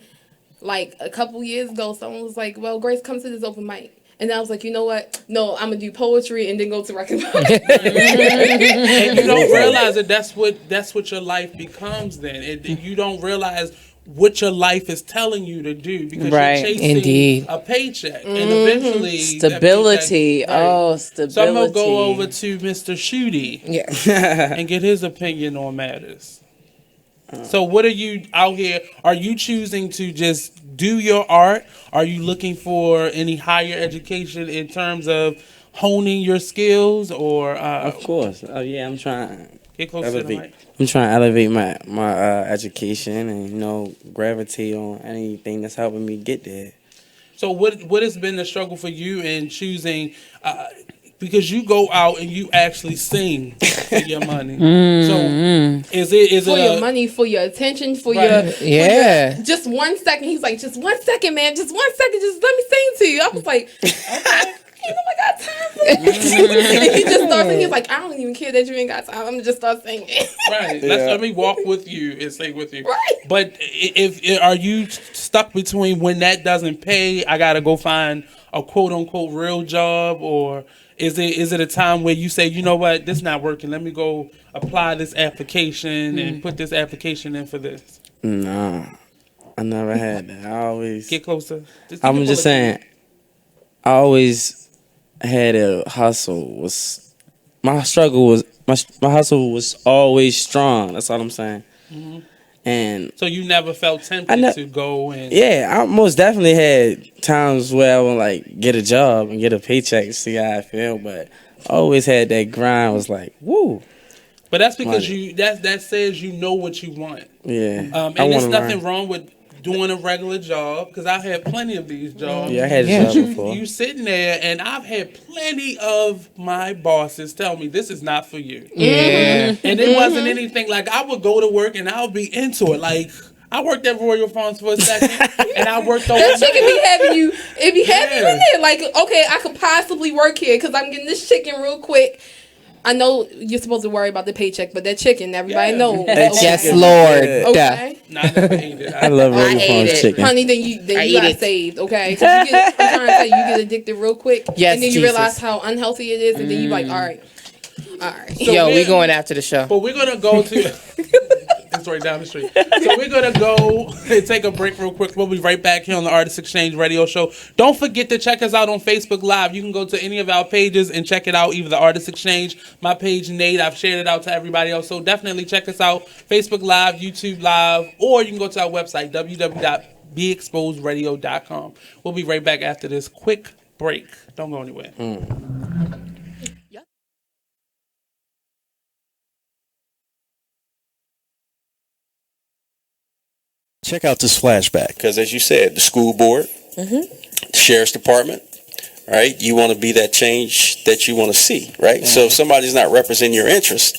like a couple years ago, someone was like, "Well, Grace, come to this open mic." And I was like, you know what? No, I'm gonna do poetry and then go to wrecking parks. And you don't realize that that's what your life becomes. Then you don't realize what your life is telling you to do because you're chasing a paycheck and eventually stability. Stability. So I'm gonna go over to Mr. Shooty and get his opinion on matters. So what are you out here? Are you choosing to just do your art? Are you looking for any higher education in terms of honing your skills or? Of course. Oh yeah, I'm trying. Get close to the mic. I'm trying to elevate my education and gravitate on anything that's helping me get there. So what has been the struggle for you in choosing? Because you go out and you actually sing for your money. So is it for your money, for your attention, for your just 1 second? He's like, just 1 second, man, just 1 second, just let me sing to you. I was like, okay. I got time for And he just starts singing. He's like, I don't even care that you ain't got time. I'm gonna just start singing. Right. Let me walk with you and sing with you. Right. But if are you stuck between when that doesn't pay, I gotta go find a quote unquote real job, or is it a time where you say, you know what, this not working, let me go apply this application and put this application in for this? No, I never had that. I always get closer. I'm just saying, I always had a hustle. My hustle was always strong. That's all I'm saying. Mm-hmm. And so you never felt tempted to go and... Yeah, I most definitely had times where I would like get a job and get a paycheck and see how I feel, but I always had that grind. Was like, woo. But that's because that says you know what you want. Yeah. And there's nothing wrong with doing a regular job, because I've had plenty of these jobs. Yeah, I had a job before. You sitting there, and I've had plenty of my bosses tell me this is not for you. Yeah. And it wasn't anything like I would go to work and I'll be into it. Like I worked at Royal Farms for a second, and I worked over. That chicken be having you. It be having you in there. Like, okay, I could possibly work here because I'm getting this chicken real quick. I know you're supposed to worry about the paycheck, but that chicken, everybody knows. Yes, Lord. Okay. No, I never ate it. I love Royal Farms chicken. Honey, then you got saved, okay? 'Cause I'm trying to tell you, you get addicted real quick. Yes, and then you Jesus. realize how unhealthy it is, and then you like, all right. So we're going after the show. But we're gonna go to. It's right down the street. So we're gonna go and take a break real quick. We'll be right back here on the Artist Exchange Radio Show. Don't forget to check us out on Facebook Live. You can go to any of our pages and check it out. Either the Artist Exchange, my page Nate. I've shared it out to everybody else. So definitely check us out. Facebook Live, YouTube Live, or you can go to our website www.beexposedradio.com. We'll be right back after this quick break. Don't go anywhere. Check out this flashback. Because as you said, the school board, the sheriff's department, right? You want to be that change that you want to see, right? So if somebody's not representing your interest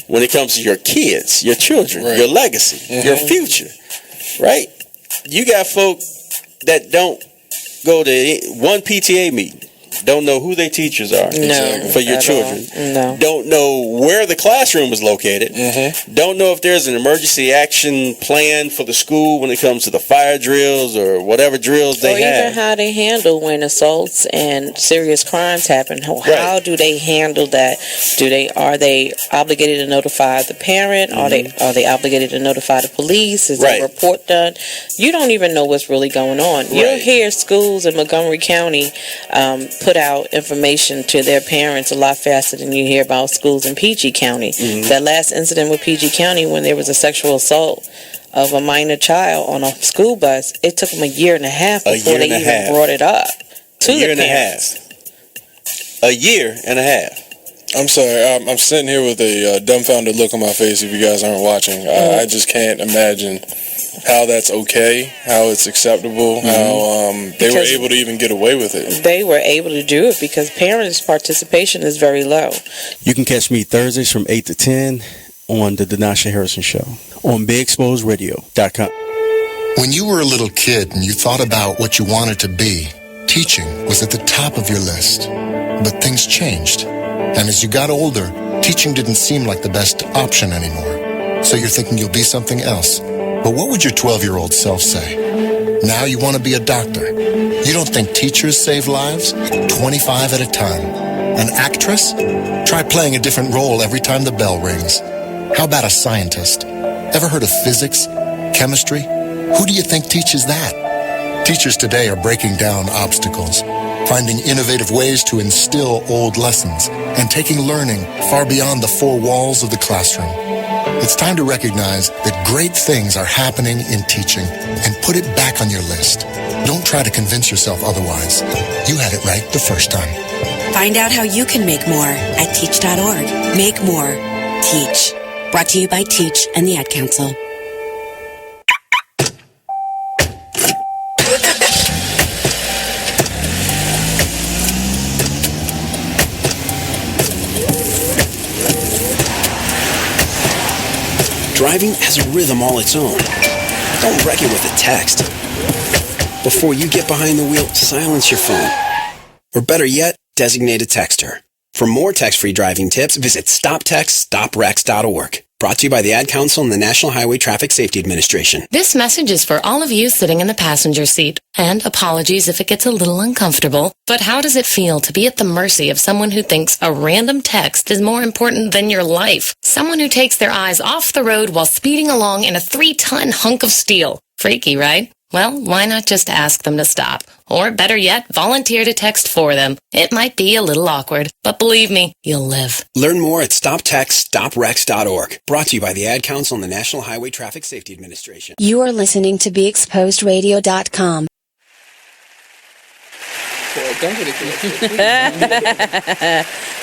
when it comes to your kids, your children, your legacy, your future, right? You got folk that don't go to one PTA meeting, don't know who their teachers are for your children, don't know where the classroom is located, don't know if there's an emergency action plan for the school when it comes to the fire drills or whatever drills they have. Or even how they handle when assaults and serious crimes happen. How do they handle that? Are they obligated to notify the parent? Are they obligated to notify the police? Is there a report done? You don't even know what's really going on. You'll hear schools in Montgomery County put out information to their parents a lot faster than you hear about schools in PG County. That last incident with PG County, when there was a sexual assault of a minor child on a school bus, it took them a year and a half before they even brought it up to the parents. A year and a half. I'm sorry, I'm sitting here with a dumbfounded look on my face if you guys aren't watching. I just can't imagine how that's okay, how it's acceptable, how they were able to even get away with it. They were able to do it because parents' participation is very low. You can catch me Thursdays from 8 to 10 on the Denasha Harrison Show on BigExposeRadio.com. When you were a little kid and you thought about what you wanted to be, teaching was at the top of your list. But things changed. And as you got older, teaching didn't seem like the best option anymore. So you're thinking you'll be something else. But what would your 12-year-old self say? Now you want to be a doctor. You don't think teachers save lives? 25 at a time. An actress? Try playing a different role every time the bell rings. How about a scientist? Ever heard of physics? Chemistry? Who do you think teaches that? Teachers today are breaking down obstacles, finding innovative ways to instill old lessons, and taking learning far beyond the four walls of the classroom. It's time to recognize that great things are happening in teaching and put it back on your list. Don't try to convince yourself otherwise. You had it right the first time. Find out how you can make more at teach.org. Make more. Teach. Brought to you by Teach and the Ad Council. Driving has a rhythm all its own. Don't wreck it with a text. Before you get behind the wheel, silence your phone. Or better yet, designated texter. For more text-free driving tips, visit stoptextstoprex.org. Brought to you by the Ad Council and the National Highway Traffic Safety Administration. This message is for all of you sitting in the passenger seat. And apologies if it gets a little uncomfortable. But how does it feel to be at the mercy of someone who thinks a random text is more important than your life? Someone who takes their eyes off the road while speeding along in a 3-ton hunk of steel. Freaky, right? Well, why not just ask them to stop? Or better yet, volunteer to text for them. It might be a little awkward, but believe me, you'll live. Learn more at stoptextstoprex.org. Brought to you by the Ad Council and the National Highway Traffic Safety Administration. You are listening to BeExposedRadio.com. Don't get it twisted.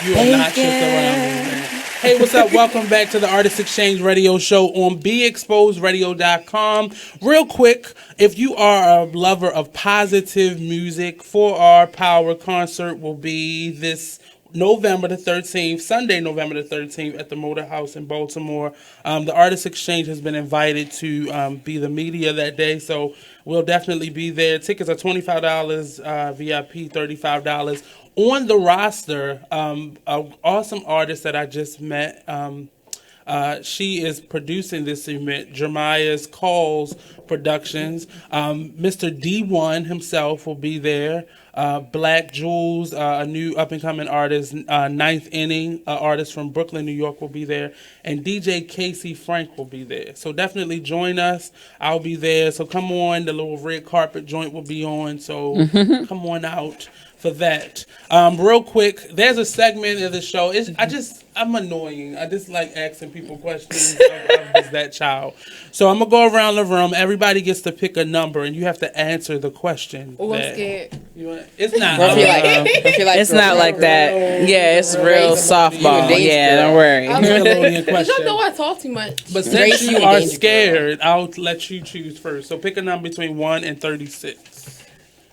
You are not just around me, man. Hey, what's up? Welcome back to the Artist Exchange Radio Show on BeExposedRadio.com. Real quick, if you are a lover of positive music, 4R Power concert will be this November the 13th, Sunday, November the 13th at the Motor House in Baltimore. The Artist Exchange has been invited to be the media that day, so we'll definitely be there. Tickets are $25, VIP $35. On the roster, an awesome artist that I just met. She is producing this event, Jeremiah's Calls Productions. Mr. D1 himself will be there. Black Jules, a new up-and-coming artist, Ninth Inning, artist from Brooklyn, New York, will be there. And DJ Casey Frank will be there. So definitely join us. I'll be there. So come on. The little red carpet joint will be on. So come on out for that. Real quick, there's a segment of the show. I'm annoying. I just like asking people questions of that child. So I'm going to go around the room. Everybody gets to pick a number, and you have to answer the question. Oh, I'm scared. It's not. It's not like that. Yeah, it's real softball. Yeah, don't worry. Because y'all know I talk too much. But since you are scared, I'll let you choose first. So pick a number between 1 and 36.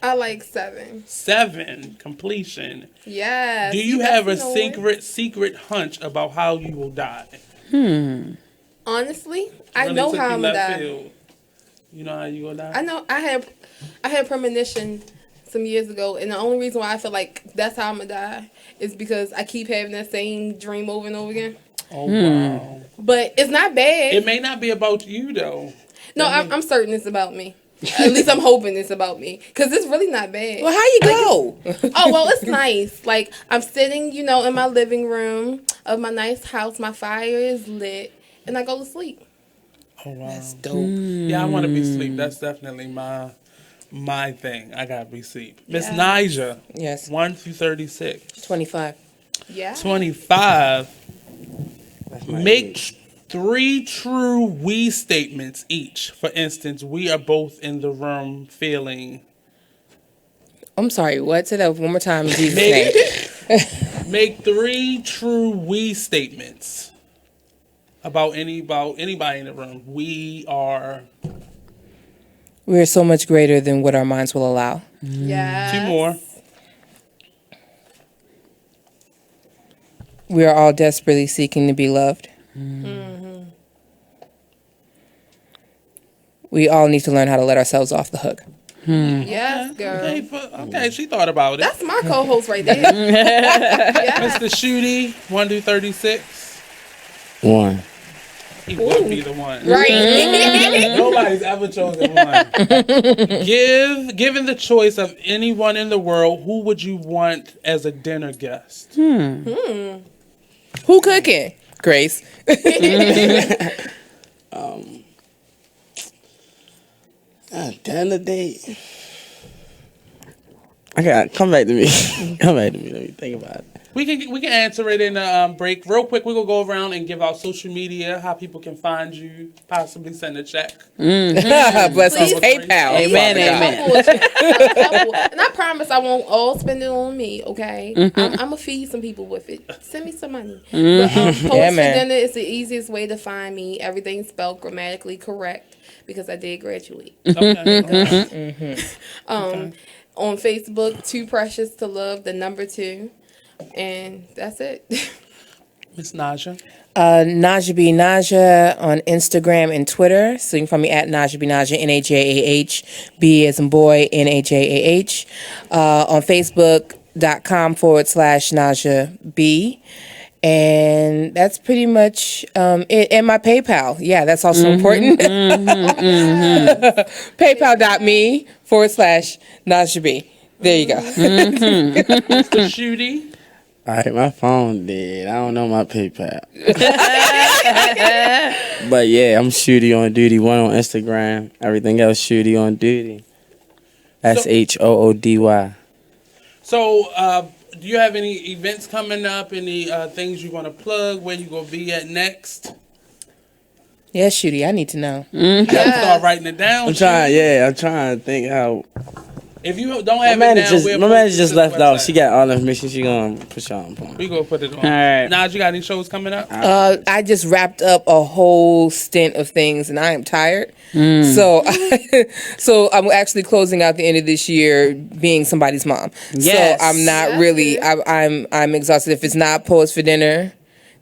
I like 7. 7, completion. Yes. Do you have a secret hunch about how you will die? Honestly, I know how I'm gonna die. You know how you gonna die? I know. I had premonition some years ago, and the only reason why I feel like that's how I'm gonna die is because I keep having that same dream over and over again. Oh wow! But it's not bad. It may not be about you though. No, I'm certain it's about me. At least I'm hoping it's about me, because it's really not bad. Well, how you go? Oh, well, it's nice. Like, I'm sitting, in my living room of my nice house. My fire is lit, and I go to sleep. Oh, wow. That's dope. Yeah, I want to be asleep. That's definitely my thing. I got to be asleep. Miss Nija. Yes. 1 through 36. 25. Yeah. 25. Make 3 true we statements each. For instance, we are both in the room feeling. I'm sorry, what? Say that one more time in Jesus' name. Make 3 true we statements about anybody in the room. We are so much greater than what our minds will allow. Yeah. 2 more. We are all desperately seeking to be loved. Mm-hmm. We all need to learn how to let ourselves off the hook. Yes, girl. Okay, she thought about it. That's my co-host right there. Mr. Shooty, 1 through 36. 1. He would be the one. Right. Nobody's ever chosen 1. Given the choice of anyone in the world, who would you want as a dinner guest? Who cooking? Grace. Dinner date. Okay, come back to me. Let me think about it. We can answer it in a break. Real quick, we're going to go around and give out social media, how people can find you, possibly send a check. Bless us. PayPal. Amen. And I promise I won't all spend it on me, okay? I'm going to feed some people with it. Send me some money. But, Post for Dinner is the easiest way to find me. Everything's spelled grammatically correct because I did graduate. Okay. On Facebook, Too Precious to Love, the number 2. And that's it. Miss Naja. Naja B. Naja on Instagram and Twitter. So you can find me at Naja B. Naja, Najah. B as in boy, Najah. On Facebook, facebook.com/Naja B. And that's pretty much it. And my PayPal. Yeah, that's also important. PayPal.me/Naja B. There you go. Mr. Shooty. All right, my phone dead. I don't know my PayPal. But yeah, I'm Shooty on Duty 1 on Instagram. Everything else Shooty on Duty. SHOODY. So, do you have any events coming up? Any things you want to plug? Where you gonna be at next? Yeah, Shooty, I need to know. You gotta start writing it down. I'm trying to think how. If you don't have it down, my manager just left off. She got all the information. She gonna push on. We gonna put it on. All right. Naj, you got any shows coming up? I just wrapped up a whole stint of things, and I am tired. So I'm actually closing out the end of this year being somebody's mom. Yes. So I'm not really. I'm exhausted. If it's not Poets for Dinner,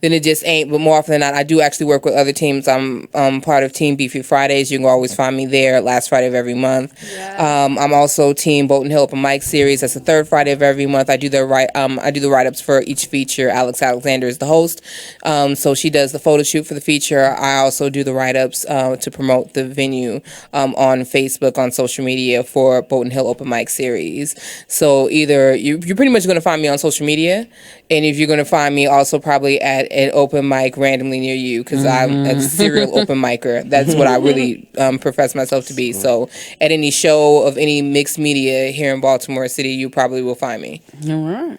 then it just ain't. But more often than not, I do actually work with other teams. I'm part of Team Beefy Fridays. You can always find me there last Friday of every month. I'm also Team Bolton Hill Open Mic Series. That's the third Friday of every month. I do the write-ups for each feature. Alex Alexander is the host. So she does the photo shoot for the feature. I also do the write-ups to promote the venue on Facebook, on social media for Bolton Hill Open Mic Series. So either you're pretty much going to find me on social media, and if you're going to find me also probably at an open mic randomly near you, because I'm a serial open micer. That's what I really profess myself to be. So at any show of any mixed media here in Baltimore City, you probably will find me. All right.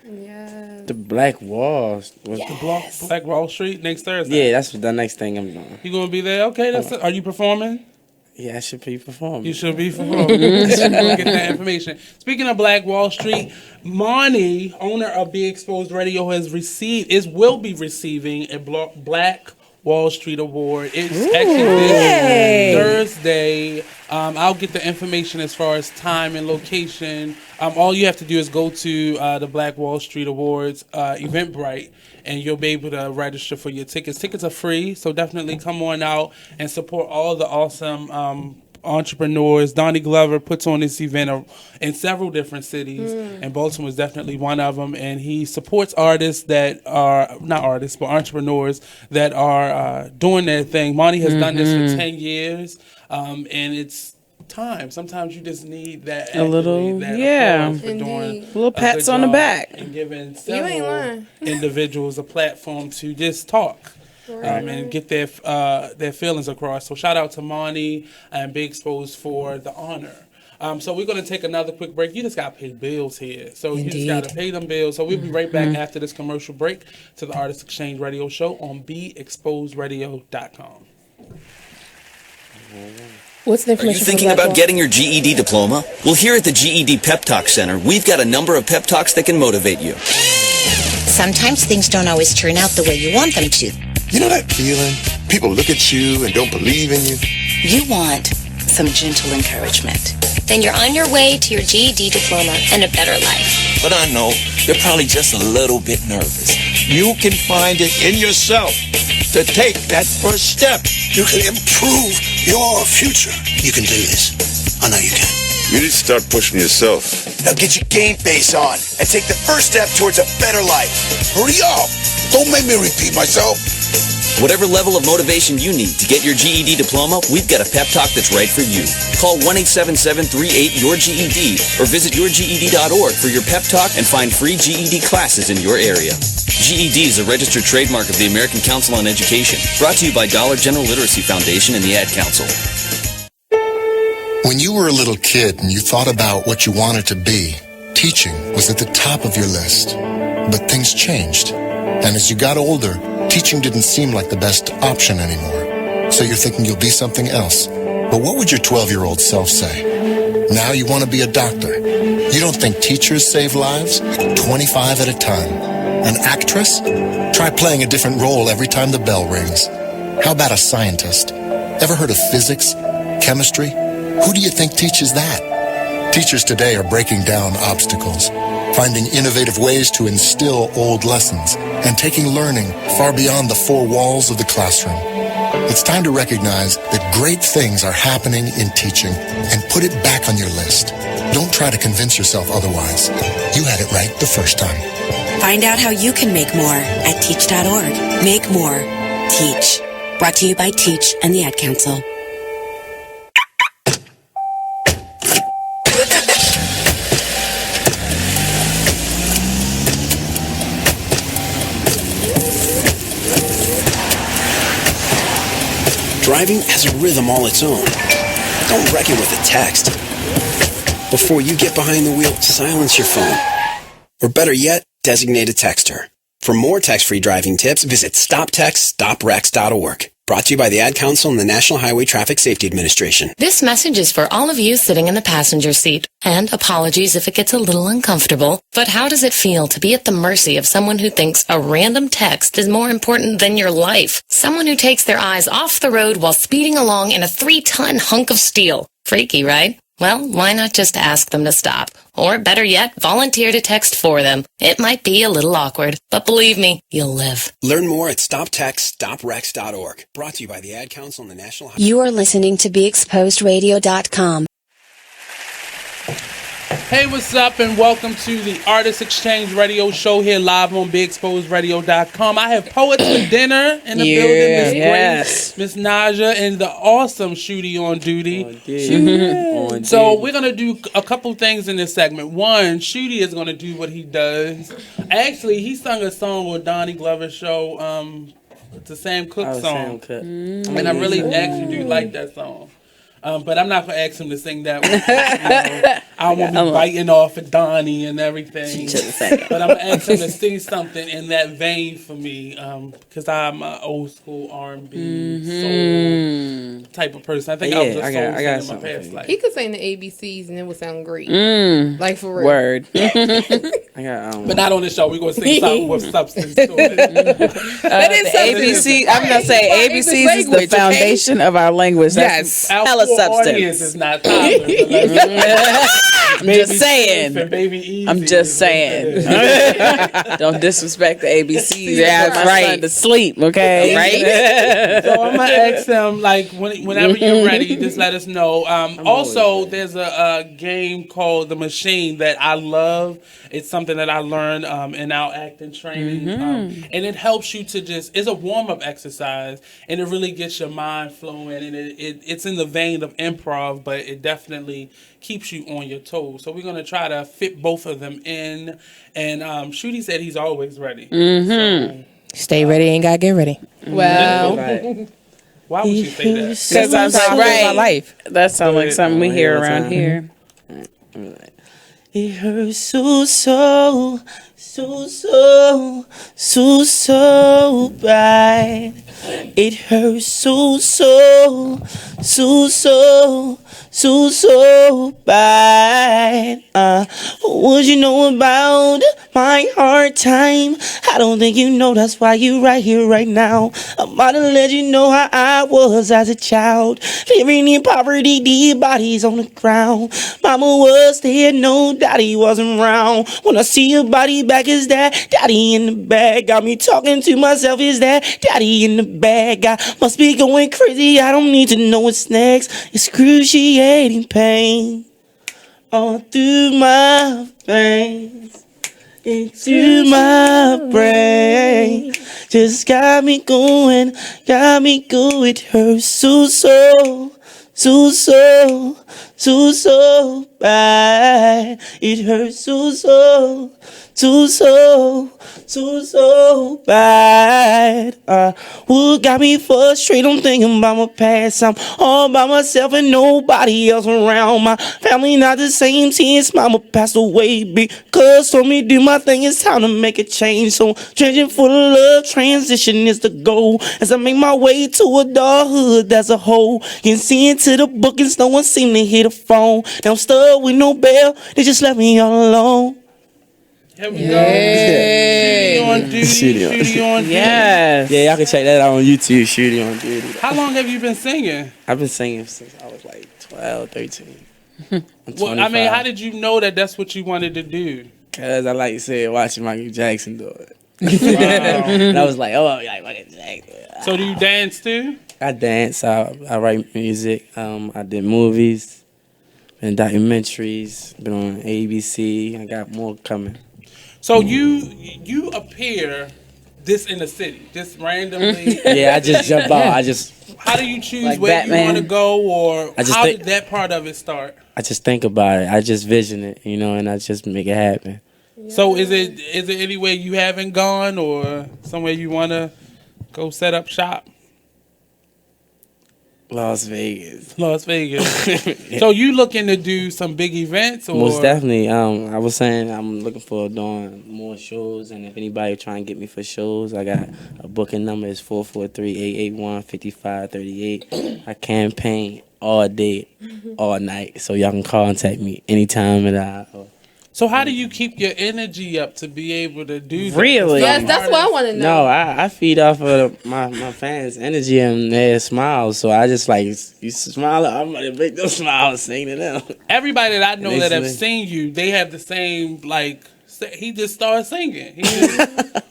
The Black Walls. The Black Wall Street next Thursday. Yeah, that's the next thing I'm doing. You gonna be there? Okay, that's it. Are you performing? Yeah, I should be performing. You should be performing. We'll get that information. Speaking of Black Wall Street, Monty, owner of Be Exposed Radio, will be receiving a Black Wall Street Award. It's actually this Thursday. I'll get the information as far as time and location. All you have to do is go to the Black Wall Street Awards Eventbrite, and you'll be able to register for your tickets. Tickets are free, so definitely come on out and support all the awesome entrepreneurs. Donnie Glover puts on this event in several different cities, and Baltimore is definitely one of them. And he supports artists that are not artists, but entrepreneurs that are doing their thing. Monty has done this for 10 years, and it's time. Sometimes you just need that a little, applause for doing a little pats on the back and giving several individuals a platform to just talk. And get their feelings across. So shout out to Monty and Be Exposed for the honor. So we're going to take another quick break. You just got to pay bills here. So you just got to pay them bills. So we'll be right back after this commercial break to the Artist Exchange Radio Show on BeExposedRadio.com. What's the information? Are you thinking about getting your GED diploma? Well, here at the GED Pep Talk Center, we've got a number of pep talks that can motivate you. Sometimes things don't always turn out the way you want them to. You know that feeling? People look at you and don't believe in you. You want some gentle encouragement. Then you're on your way to your GED diploma and a better life. But I know you're probably just a little bit nervous. You can find it in yourself to take that first step. You can improve your future. You can do this. I know you can. You need to start pushing yourself. Now get your game face on and take the first step towards a better life. Hurry up. Don't make me repeat myself. Whatever level of motivation you need to get your GED diploma, we've got a pep talk that's right for you. Call 1-877-38-YOUR-GED or visit yourged.org for your pep talk and find free GED classes in your area. GED is a registered trademark of the American Council on Education. Brought to you by Dollar General Literacy Foundation and the Ad Council. When you were a little kid and you thought about what you wanted to be, teaching was at the top of your list. But things changed. And as you got older, teaching didn't seem like the best option anymore. So you're thinking you'll be something else. But what would your 12-year-old self say? Now you want to be a doctor. You don't think teachers save lives? 25 at a time. An actress? Try playing a different role every time the bell rings. How about a scientist? Ever heard of physics? Chemistry? Who do you think teaches that? Teachers today are breaking down obstacles, finding innovative ways to instill old lessons, and taking learning far beyond the four walls of the classroom. It's time to recognize that great things are happening in teaching and put it back on your list. Don't try to convince yourself otherwise. You had it right the first time. Find out how you can make more at teach.org. Make more. Teach. Brought to you by Teach and the Ad Council. Driving has a rhythm all its own. Don't wreck it with a text. Before you get behind the wheel, silence your phone. Or better yet, designate a texter. For more text-free driving tips, visit stoptextstoprex.org. Brought to you by the Ad Council and the National Highway Traffic Safety Administration. This message is for all of you sitting in the passenger seat. And apologies if it gets a little uncomfortable. But how does it feel to be at the mercy of someone who thinks a random text is more important than your life? Someone who takes their eyes off the road while speeding along in a 3-ton hunk of steel. Freaky, right? Well, why not just ask them to stop? Or better yet, volunteer to text for them. It might be a little awkward, but believe me, you'll live. Learn more at stoptextstoprex.org. Brought to you by the Ad Council and the National... You are listening to BeExposedRadio.com. Hey, what's up, and welcome to the Artist Exchange Radio Show here live on BeExposedRadio.com. I have Poets for Dinner in the building, Miss Grace, Miss Naja, and the awesome Shooty on duty. So we're going to do a couple things in this segment. One, Shooty is going to do what he does. Actually, he sung a song on Donnie Glover's show. It's the Sam Cooke song. And I really actually do like that song. But I'm not going to ask him to sing that one. I won't be biting off at Donnie and everything. But I'm going to ask him to sing something in that vein for me because I'm an old school R&B soul type of person. I think I was a soul singer in my past life. He could sing the ABCs and it would sound great. Like for real. Word. But not on the show. We're going to sing something with substance to it. That is ABC. I'm going to say ABCs is the foundation of our language. That's hella substance. Is not I'm just saying. I'm just saying. Don't disrespect the ABCs. Yeah, put my son to sleep, okay? Right. So I'm gonna ask them like whenever you're ready, just let us know. Also, there's a game called The Machine that I love. It's something that I learned in our acting training, and it helps you to it's a warm up exercise, and it really gets your mind flowing, and it's in the vein of improv, but it definitely keeps you on your toes. So we're gonna try to fit both of them in, and Shooty said he's always ready. So, stay ready, ain't gotta get ready. Well, why would you say that? Because I was like, my life. That sounds like something we hear around here. It hurts so bad. It hurts so bad. What you know about my hard time? I don't think you know, that's why you right here right now. I'm about to let you know how I was as a child, living in poverty, dead bodies on the ground. Mama was there, no daddy wasn't around. When I see your body back, is that daddy in the bag? Got me talking to myself, is that daddy in the bag? I must be going crazy, I don't need to know what's next. Excruciating pain all through my veins, into my brain. Just got me going. It hurts so bad. It hurts so bad. What got me frustrated? I'm thinking about my past. I'm all by myself and nobody else around. My family not the same since mama passed away. Because told me do my thing, it's time to make a change. So changing for the love, transition is the goal. As I make my way to adulthood as a whole, can see into the bookings, no one seem to hit a phone. Now I'm stuck with no bail, they just left me all alone. Here we go. Shooty on duty. Shooty on duty. Yes. Yeah, y'all can check that out on YouTube, Shooty on duty. How long have you been singing? I've been singing since I was like 12, 13. Well, I mean, how did you know that that's what you wanted to do? Because I, like you said, watching Michael Jackson do it. Wow. And I was like, oh, like Michael Jackson. So do you dance too? I dance. I write music. I did movies and documentaries. Been on ABC. I got more coming. So you appear this in the city, just randomly. Yeah, I just jump out. I just. How do you choose Like where Batman. you want to go, or I just how think- did that part of it start? I just think about it. I just vision it, and I just make it happen. So is it anywhere you haven't gone, or somewhere you want to go set up shop? Las Vegas. Las Vegas. So you looking to do some big events, or Most definitely. I was saying I'm looking for doing more shows, and if anybody trying to get me for shows, I got a booking number. It's 443-881-5538. I campaign all day, all night, so y'all can contact me anytime at all. So how do you keep your energy up to be able to do that? Really? Yes, that's what I want to know. No, I feed off of my fans' energy and their smiles. So I just like, you smile, I'm gonna make them smile and sing to them. Everybody that I know And they that have sing. seen you, they have the same, like, he just started singing.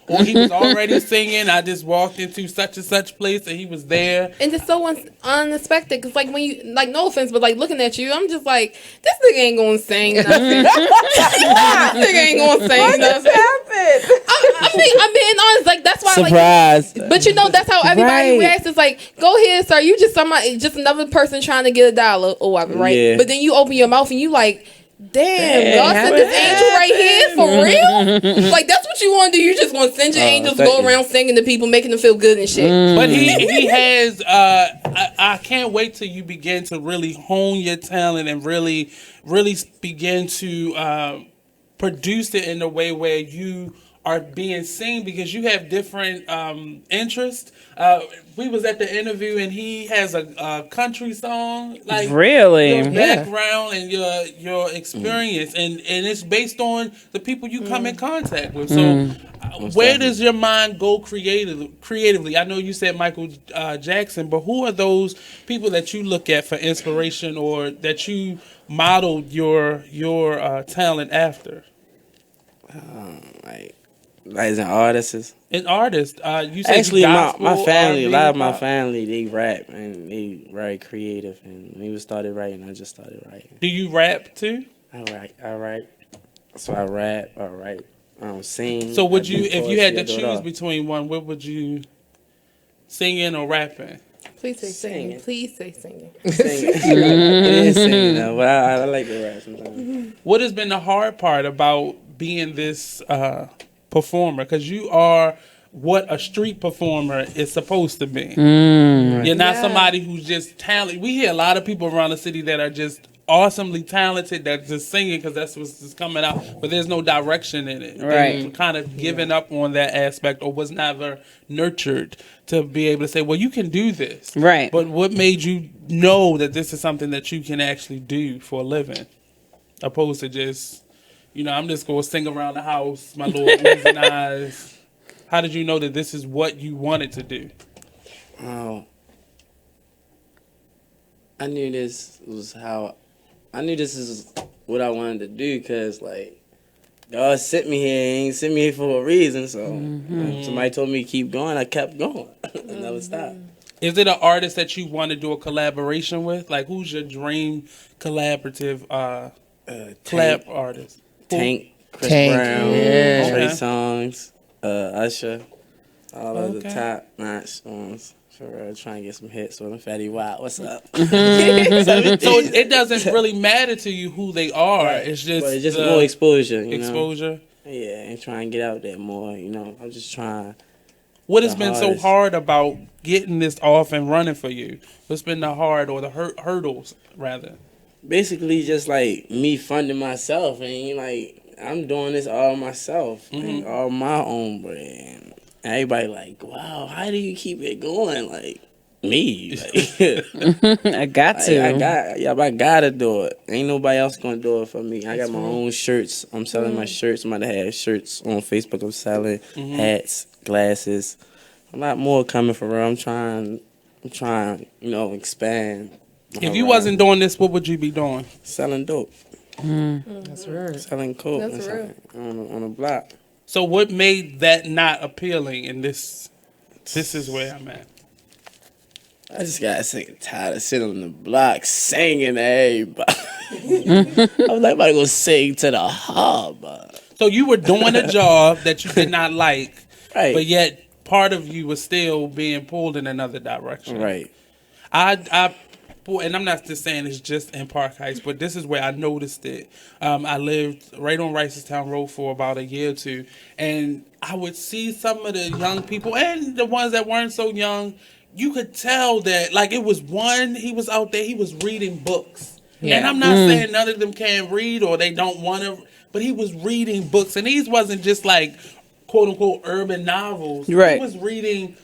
Or he was already singing. I just walked into such and such place and he was there. And it's so unexpected, because like when you, like, no offense, but like looking at you, I'm just like, this nigga ain't gonna sing nothing. This nigga ain't gonna sing nothing. I mean, I'm being honest, like that's why Surprise. like, but you know that's how everybody Right. reacts. It's like, go ahead, sir, you just just another person trying to get $1 or whatever, right? Yeah. But then you open your mouth and you like, damn, God sent what this angel right here for real. Like that's what you want to do. You just want to send your angels, thank go you. around singing to people, making them feel good and shit. But he has. I can't wait till you begin to really hone your talent and really begin to produce it in a way where you are being seen, because you have different interests. We was at the interview and he has a country song, like Really? your Yeah. background and your experience, and it's based on the people you come in contact with. So where does your mind go creatively? I know you said Michael Jackson, but who are those people that you look at for inspiration, or that you modeled your talent after? Like as an artist. An artist, you said Actually, gospel, my family, a R&B, lot of my pop? family, they rap and they very creative. And when we started writing, I just started writing. Do you rap too? I write. So I rap, I write, sing. So would I do you, if you poetry, had I to do it choose all. between one, what would you, singing or rapping? Please say singing. Please say singing. Singing. It is singing though, but I like to rap sometimes. What has been the hard part about being this performer? Because you are what a street performer is supposed to be. You're not somebody who's just talented. We hear a lot of people around the city that are just awesomely talented, that's just singing because that's what's just coming out, but there's no direction in it. Right. And kind of giving up on that aspect, or was never nurtured to be able to say, well, you can do this. Right. But what made you know that this is something that you can actually do for a living, opposed to just, I'm just going to sing around the house, my little ears and eyes. How did you know that this is what you wanted to do? Oh, I knew this is what I wanted to do, because like God sent me here. He ain't sent me here for a reason. So when somebody told me to keep going, I kept going. I never stopped. Is it an artist that you want to do a collaboration with? Like, who's your dream collaborative collab artist? Tank, Chris Tank, Brown, yeah. Trey Okay. Songz, Usher, all of the Okay. top notch ones. For real, trying to get some hits with them. Fatty Wild, what's up? So it doesn't really matter to you who they are. Right. It's just But it's just the more exposure. exposure. Yeah, and try and get out there more. I'm just trying. What has the been so hardest. hard about getting this off and running for you? What's been the hard or the hurdles rather? Basically, just like me funding myself, and like I'm doing this all myself, like, all my own brand. Everybody like, wow, how do you keep it going? Like me, like, I got to. I gotta do it. Ain't nobody else gonna do it for me. I got my own shirts. I'm selling my shirts. I'm about to have shirts on Facebook. I'm selling hats, glasses. A lot more coming for real. I'm trying, expand. If you wasn't doing this, what would you be doing? Selling dope. That's right. Selling coke. That's and something on a block. So what made that not appealing? And this is where I'm at. I just got sick and tired of sitting on the block singing to everybody. I was like, I'm about to go sing to the harbor. So you were doing a job that you did not like, right? But yet part of you was still being pulled in another direction, right? And I'm not just saying it's just in Park Heights, but this is where I noticed it. I lived right on Ricestown Road for about a year or two, and I would see some of the young people and the ones that weren't so young. You could tell that, like, it was one, he was out there, he was reading books. Yeah. And I'm not saying none of them can't read or they don't want to, but he was reading books. And these wasn't just like, quote unquote, urban novels. Right. He was reading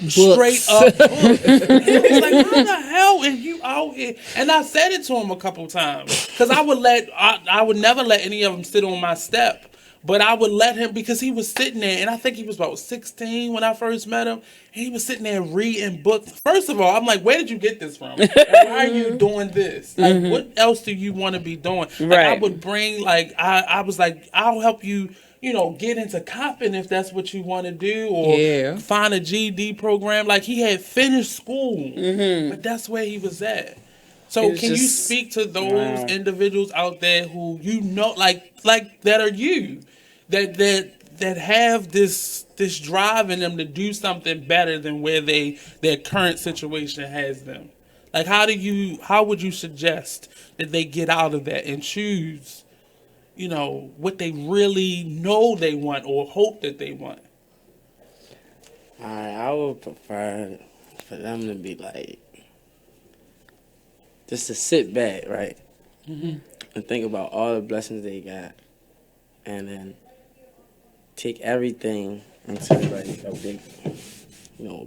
straight up books. And it was like, how the hell are you out here? And I said it to him a couple times. Because I would never let any of them sit on my step. But I would let him, because he was sitting there, and I think he was about 16 when I first met him, and he was sitting there reading books. First of all, I'm like, where did you get this from? Why are you doing this? Like, what else do you want to be doing? Like, I would bring, like, I was like, I'll help you, get into copping if that's what you want to do, or find a GED program. Like, he had finished school, but that's where he was at. So can you speak to those individuals out there who like that are you, that have this drive in them to do something better than where their current situation has them? Like, how would you suggest that they get out of that and choose, what they really know they want or hope that they want? I would prefer for them to be like, just to sit back, right, and think about all the blessings they got, and then take everything into like a big,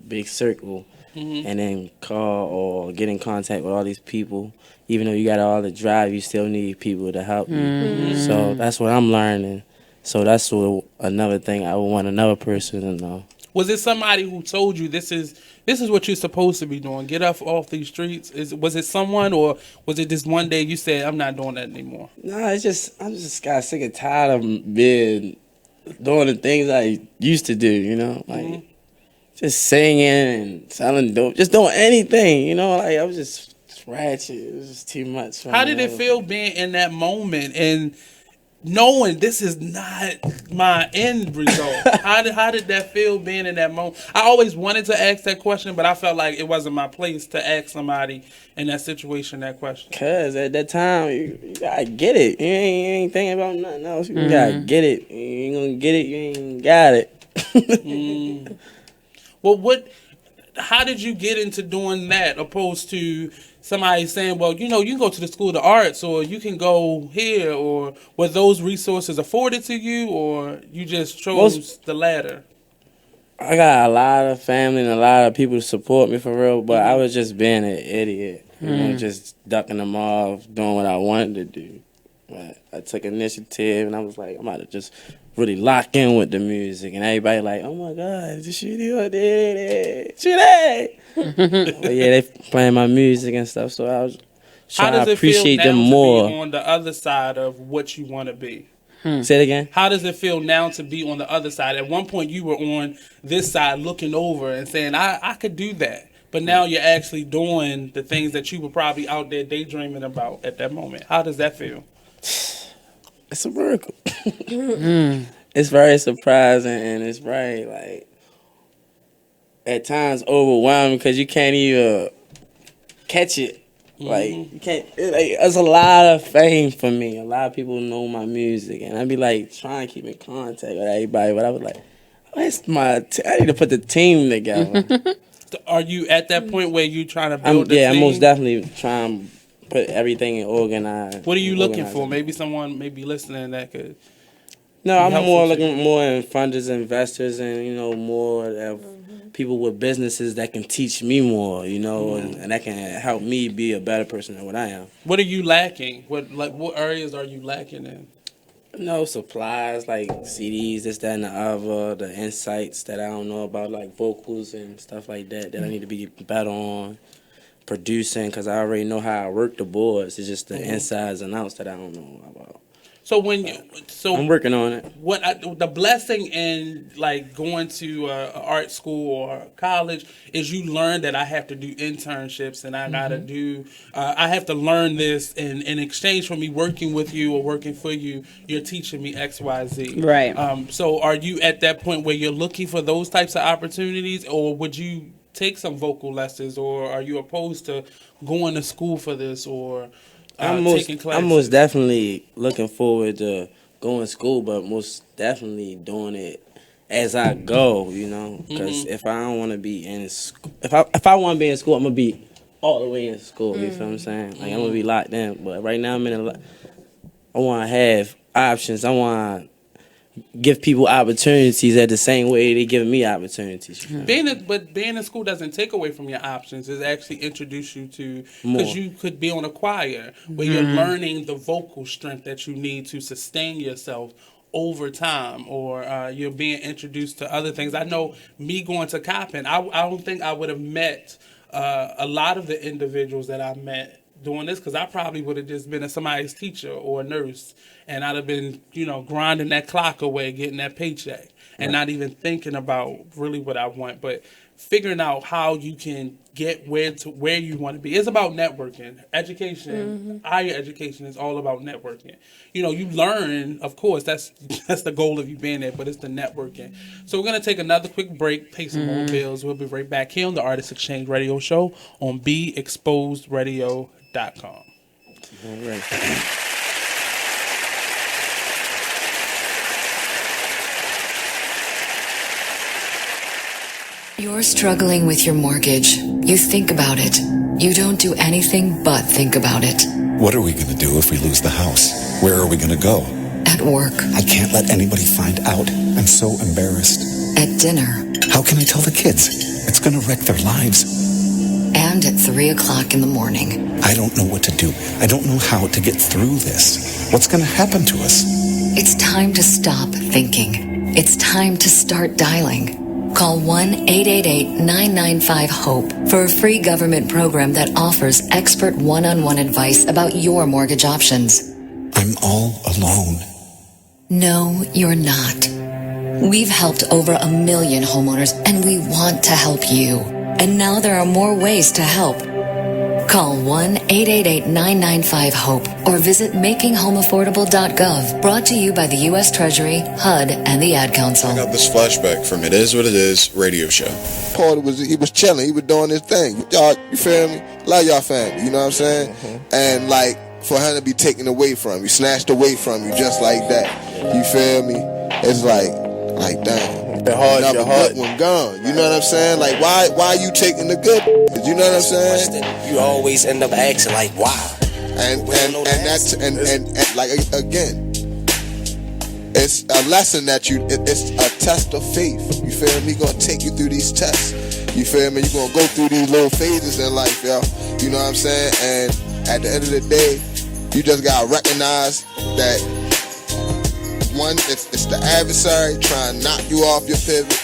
big circle, and then call or get in contact with all these people. Even though you got all the drive, you still need people to help you. So that's what I'm learning. So that's another thing I would want another person to know. Was it somebody who told you this is what you're supposed to be doing? Get off these streets. Was it someone, or was it just one day you said, I'm not doing that anymore? No, I just got sick and tired of being doing the things I used to do. Like just singing and selling dope, just doing anything. Like I was just ratchet. It was just too much. How did it feel being in that moment and knowing this is not my end result? How did that feel being in that moment? I always wanted to ask that question, but I felt like it wasn't my place to ask somebody in that situation that question. Cause at that time you gotta get it. You ain't thinking about nothing else. You gotta get it. You ain't gonna get it. You ain't got it. Well, how did you get into doing that opposed to somebody saying, well, you can go to the School of the Arts, or you can go here, or were those resources afforded to you, or you just chose the latter? I got a lot of family and a lot of people to support me for real, but I was just being an idiot, just ducking them off, doing what I wanted to do. But I took initiative, and I was like, I'm about to just really lock in with the music, and everybody like, oh my God, just shoot it, But yeah, they playing my music and stuff, so I was trying to appreciate them more. To be on the other side of what you want to be? Say it again. How does it feel now to be on the other side? At one point, you were on this side looking over and saying, I could do that. But now you're actually doing the things that you were probably out there daydreaming about at that moment. How does that feel? It's a miracle. It's very surprising, and it's very, like, at times overwhelming because you can't even catch it. Like, you can't, it's a lot of fame for me. A lot of people know my music, and I'd be like trying to keep in contact with everybody, but I was like, I need to put the team together. So are you at that point where you trying to build the team? I'm most definitely trying to put everything in organized. What are you looking for? Maybe someone may be listening that could. No, I'm more looking more in funders, investors, and more of people with businesses that can teach me more, and that can help me be a better person than what I am. What are you lacking? What areas are you lacking in? Supplies like CDs, this, that, and the other, the insights that I don't know about, like vocals and stuff like that I need to be better on. Producing, because I already know how I work the boards. It's just the insides and outs that I don't know about. So I'm working on it. The blessing in like going to art school or college is you learn that I have to do internships and I gotta do I have to learn this, and in exchange for me working with you or working for you, you're teaching me XYZ. Right. So are you at that point where you're looking for those types of opportunities, or would you take some vocal lessons, or are you opposed to going to school for this, or taking classes? I'm most definitely looking forward to going to school, but most definitely doing it as I go, you know, because if I don't want to be in school, if I want to be in school, I'm gonna be all the way in school. You feel what I'm saying? Like I'm gonna be locked in. But right now I want to have options. I want to give people opportunities at the same way they giving me opportunities. Being in school doesn't take away from your options. It actually introduce you to, More. because you could be on a choir where you're learning the vocal strength that you need to sustain yourself over time, or you're being introduced to other things. I know me going to Coppin, I don't think I would have met a lot of the individuals that I met doing this, because I probably would have just been somebody's teacher or a nurse, and I'd have been, grinding that clock away, getting that paycheck, and not even thinking about really what I want. But figuring out how you can get where you want to be. It's about networking. Education, higher education is all about networking. You learn, of course, that's the goal of you being there, but it's the networking. So we're going to take another quick break, pay some more bills. We'll be right back here on the Artist Exchange Radio Show on BeExposedRadio.com. All right. You're struggling with your mortgage. You think about it. You don't do anything but think about it. What are we going to do if we lose the house? Where are we going to go? At work. I can't let anybody find out. I'm so embarrassed. At dinner. How can I tell the kids? It's going to wreck their lives. And at 3 o'clock in the morning. I don't know what to do. I don't know how to get through this. What's going to happen to us? It's time to stop thinking. It's time to start dialing. Call 1-888-995-HOPE for a free government program that offers expert one-on-one advice about your mortgage options. I'm all alone. No, you're not. We've helped over 1 million homeowners, and we want to help you. And now there are more ways to help. Call 1-888-995-HOPE or visit makinghomeaffordable.gov. Brought to you by the U.S. Treasury, HUD, and the Ad Council. I got this flashback from It Is What It Is radio show. Paul was chilling. He was doing his thing. Y'all, you feel me? Love y'all family. You know what I'm saying? And like for him to be taken away from you, snatched away from you, just like that. You feel me? It's like damn. Another good one gone. You know what I'm saying? Like why you taking the good? You know what I'm saying? You always end up asking like why. And like again, it's a lesson that it's a test of faith. You feel me? Gonna take you through these tests. You feel me? You're gonna go through these little phases in life, yo. You know what I'm saying? And at the end of the day, you just gotta recognize that one, it's the adversary trying to knock you off your pivot,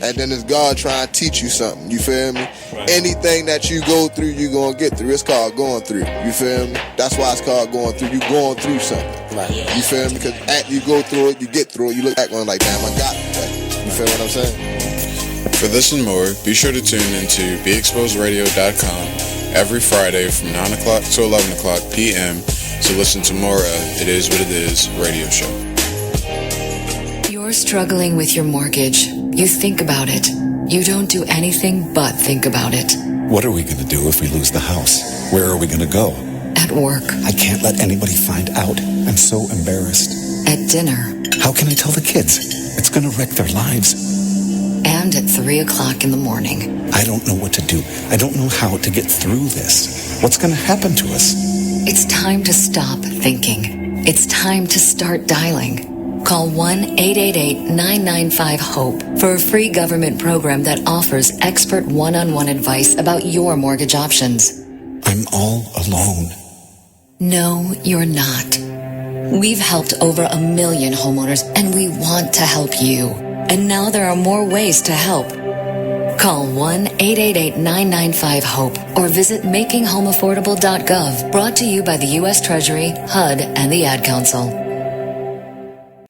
and then it's God trying to teach you something. You feel me? Right. Anything that you go through, you gonna get through. It's called going through. You feel me? That's why it's called going through. You going through something. Right. You feel me? Because after you go through it, you get through it. You look back going like, damn, I got that. You feel what I'm saying? For this and more, be sure to tune into BeExposedRadio.com every Friday from 9 o'clock to 11 o'clock p.m. to listen to more of It Is What It Is radio show. You're struggling with your mortgage. You think about it. You don't do anything but think about it. What are we going to do if we lose the house? Where are we going to go? At work. I can't let anybody find out. I'm so embarrassed. At dinner. How can I tell the kids? It's going to wreck their lives. And at 3 o'clock in the morning. I don't know what to do. I don't know how to get through this. What's going to happen to us? It's time to stop thinking. It's time to start dialing. Call 1-888-995-HOPE for a free government program that offers expert one-on-one advice about your mortgage options. I'm all alone. No, you're not. We've helped over 1 million homeowners, and we want to help you. And now there are more ways to help. Call 1-888-995-HOPE or visit makinghomeaffordable.gov. Brought to you by the U.S. Treasury, HUD, and the Ad Council.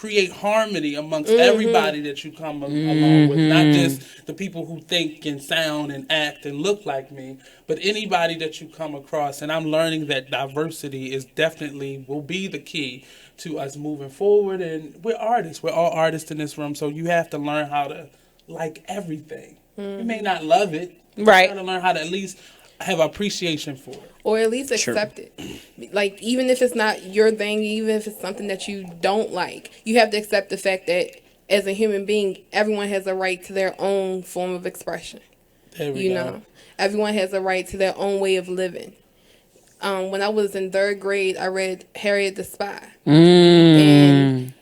create harmony amongst everybody that you come along with, not just the people who think and sound and act and look like me, but anybody that you come across. And I'm learning that diversity is definitely will be the key to us moving forward. And we're artists. We're all artists in this room, so you have to learn how to like everything. You may not love it. Right. You got to learn how to at least have appreciation for it. Or at least accept it. Like, even if it's not your thing, even if it's something that you don't like, you have to accept the fact that as a human being, everyone has a right to their own form of expression. There we go. Everyone has a right to their own way of living. When I was in 3rd grade, I read Harriet the Spy. And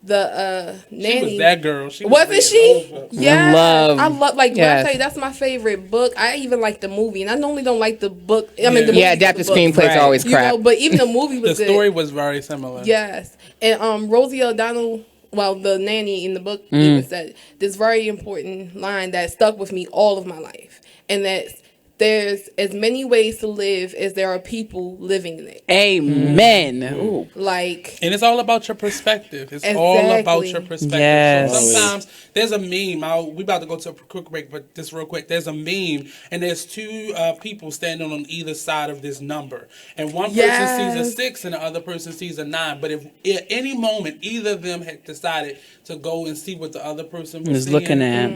the nanny. She was that girl. Wasn't she? Yeah. I love when I Yes. tell you that's my favorite book. I even like the movie, and I normally don't like the book. I mean, the movie, adapted the book. screenplays are always crap. But even the movie was The good. story was very similar. Yes, and Rosie O'Donnell, the nanny in the book, even said this very important line that stuck with me all of my life, and that's there's as many ways to live as there are people living in it. Amen. Ooh. And it's all about your perspective. It's all about your perspective. Yes. So sometimes there's a meme. We about to go to a quick break, but just real quick, there's a meme, and there's two people standing on either side of this number, and one person sees a 6 and the other person sees a 9. But if at any moment either of them had decided to go and see what the other person was seeing, looking at,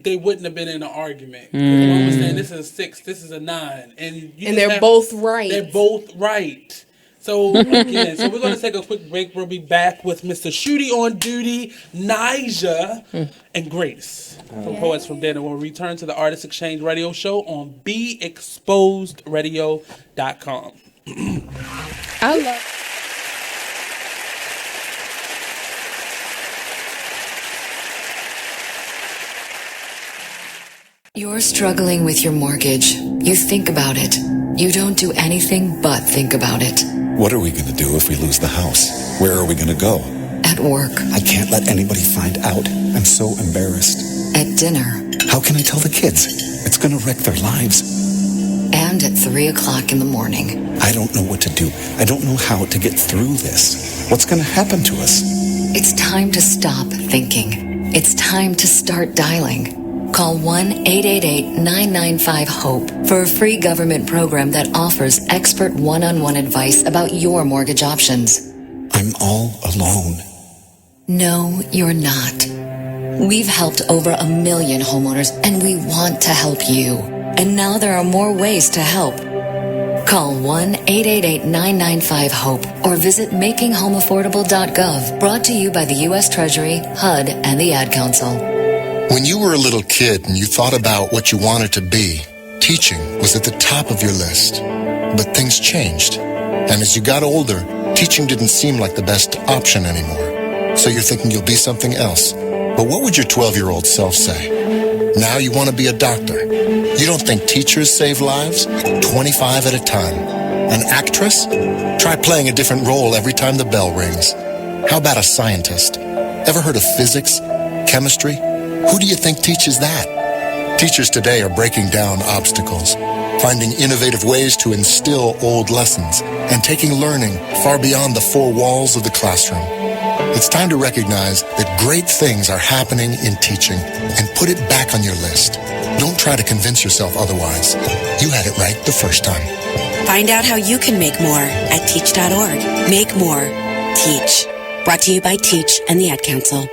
they wouldn't have been in an argument. One was saying this is a 6, this is a 9, and they're both right. They're both right. So again, we're going to take a quick break. We'll be back with Mr. Shooty on Duty, Nija, and Grace from Poets from Dinner. We'll return to the Artist Exchange Radio Show on BeExposedRadio.com. I love. You're struggling with your mortgage. You think about it. You don't do anything but think about it. What are we going to do if we lose the house? Where are we going to go? At work. I can't let anybody find out. I'm so embarrassed. At dinner. How can I tell the kids? It's going to wreck their lives. And at 3 o'clock in the morning. I don't know what to do. I don't know how to get through this. What's going to happen to us? It's time to stop thinking. It's time to start dialing. Call 1-888-995-HOPE for a free government program that offers expert one-on-one advice about your mortgage options. I'm all alone. No, you're not. We've helped over 1 million homeowners, and we want to help you. And now there are more ways to help. Call 1-888-995-HOPE or visit makinghomeaffordable.gov. Brought to you by the U.S. Treasury, HUD, and the Ad Council. When you were a little kid and you thought about what you wanted to be, teaching was at the top of your list. But things changed. And as you got older, teaching didn't seem like the best option anymore. So you're thinking you'll be something else. But what would your 12-year-old self say? Now you want to be a doctor. You don't think teachers save lives? 25 at a time. An actress? Try playing a different role every time the bell rings. How about a scientist? Ever heard of physics? Chemistry? Who do you think teaches that? Teachers today are breaking down obstacles, finding innovative ways to instill old lessons, and taking learning far beyond the four walls of the classroom. It's time to recognize that great things are happening in teaching and put it back on your list. Don't try to convince yourself otherwise. You had it right the first time. Find out how you can make more at teach.org. Make more. Teach. Brought to you by Teach and the Ad Council.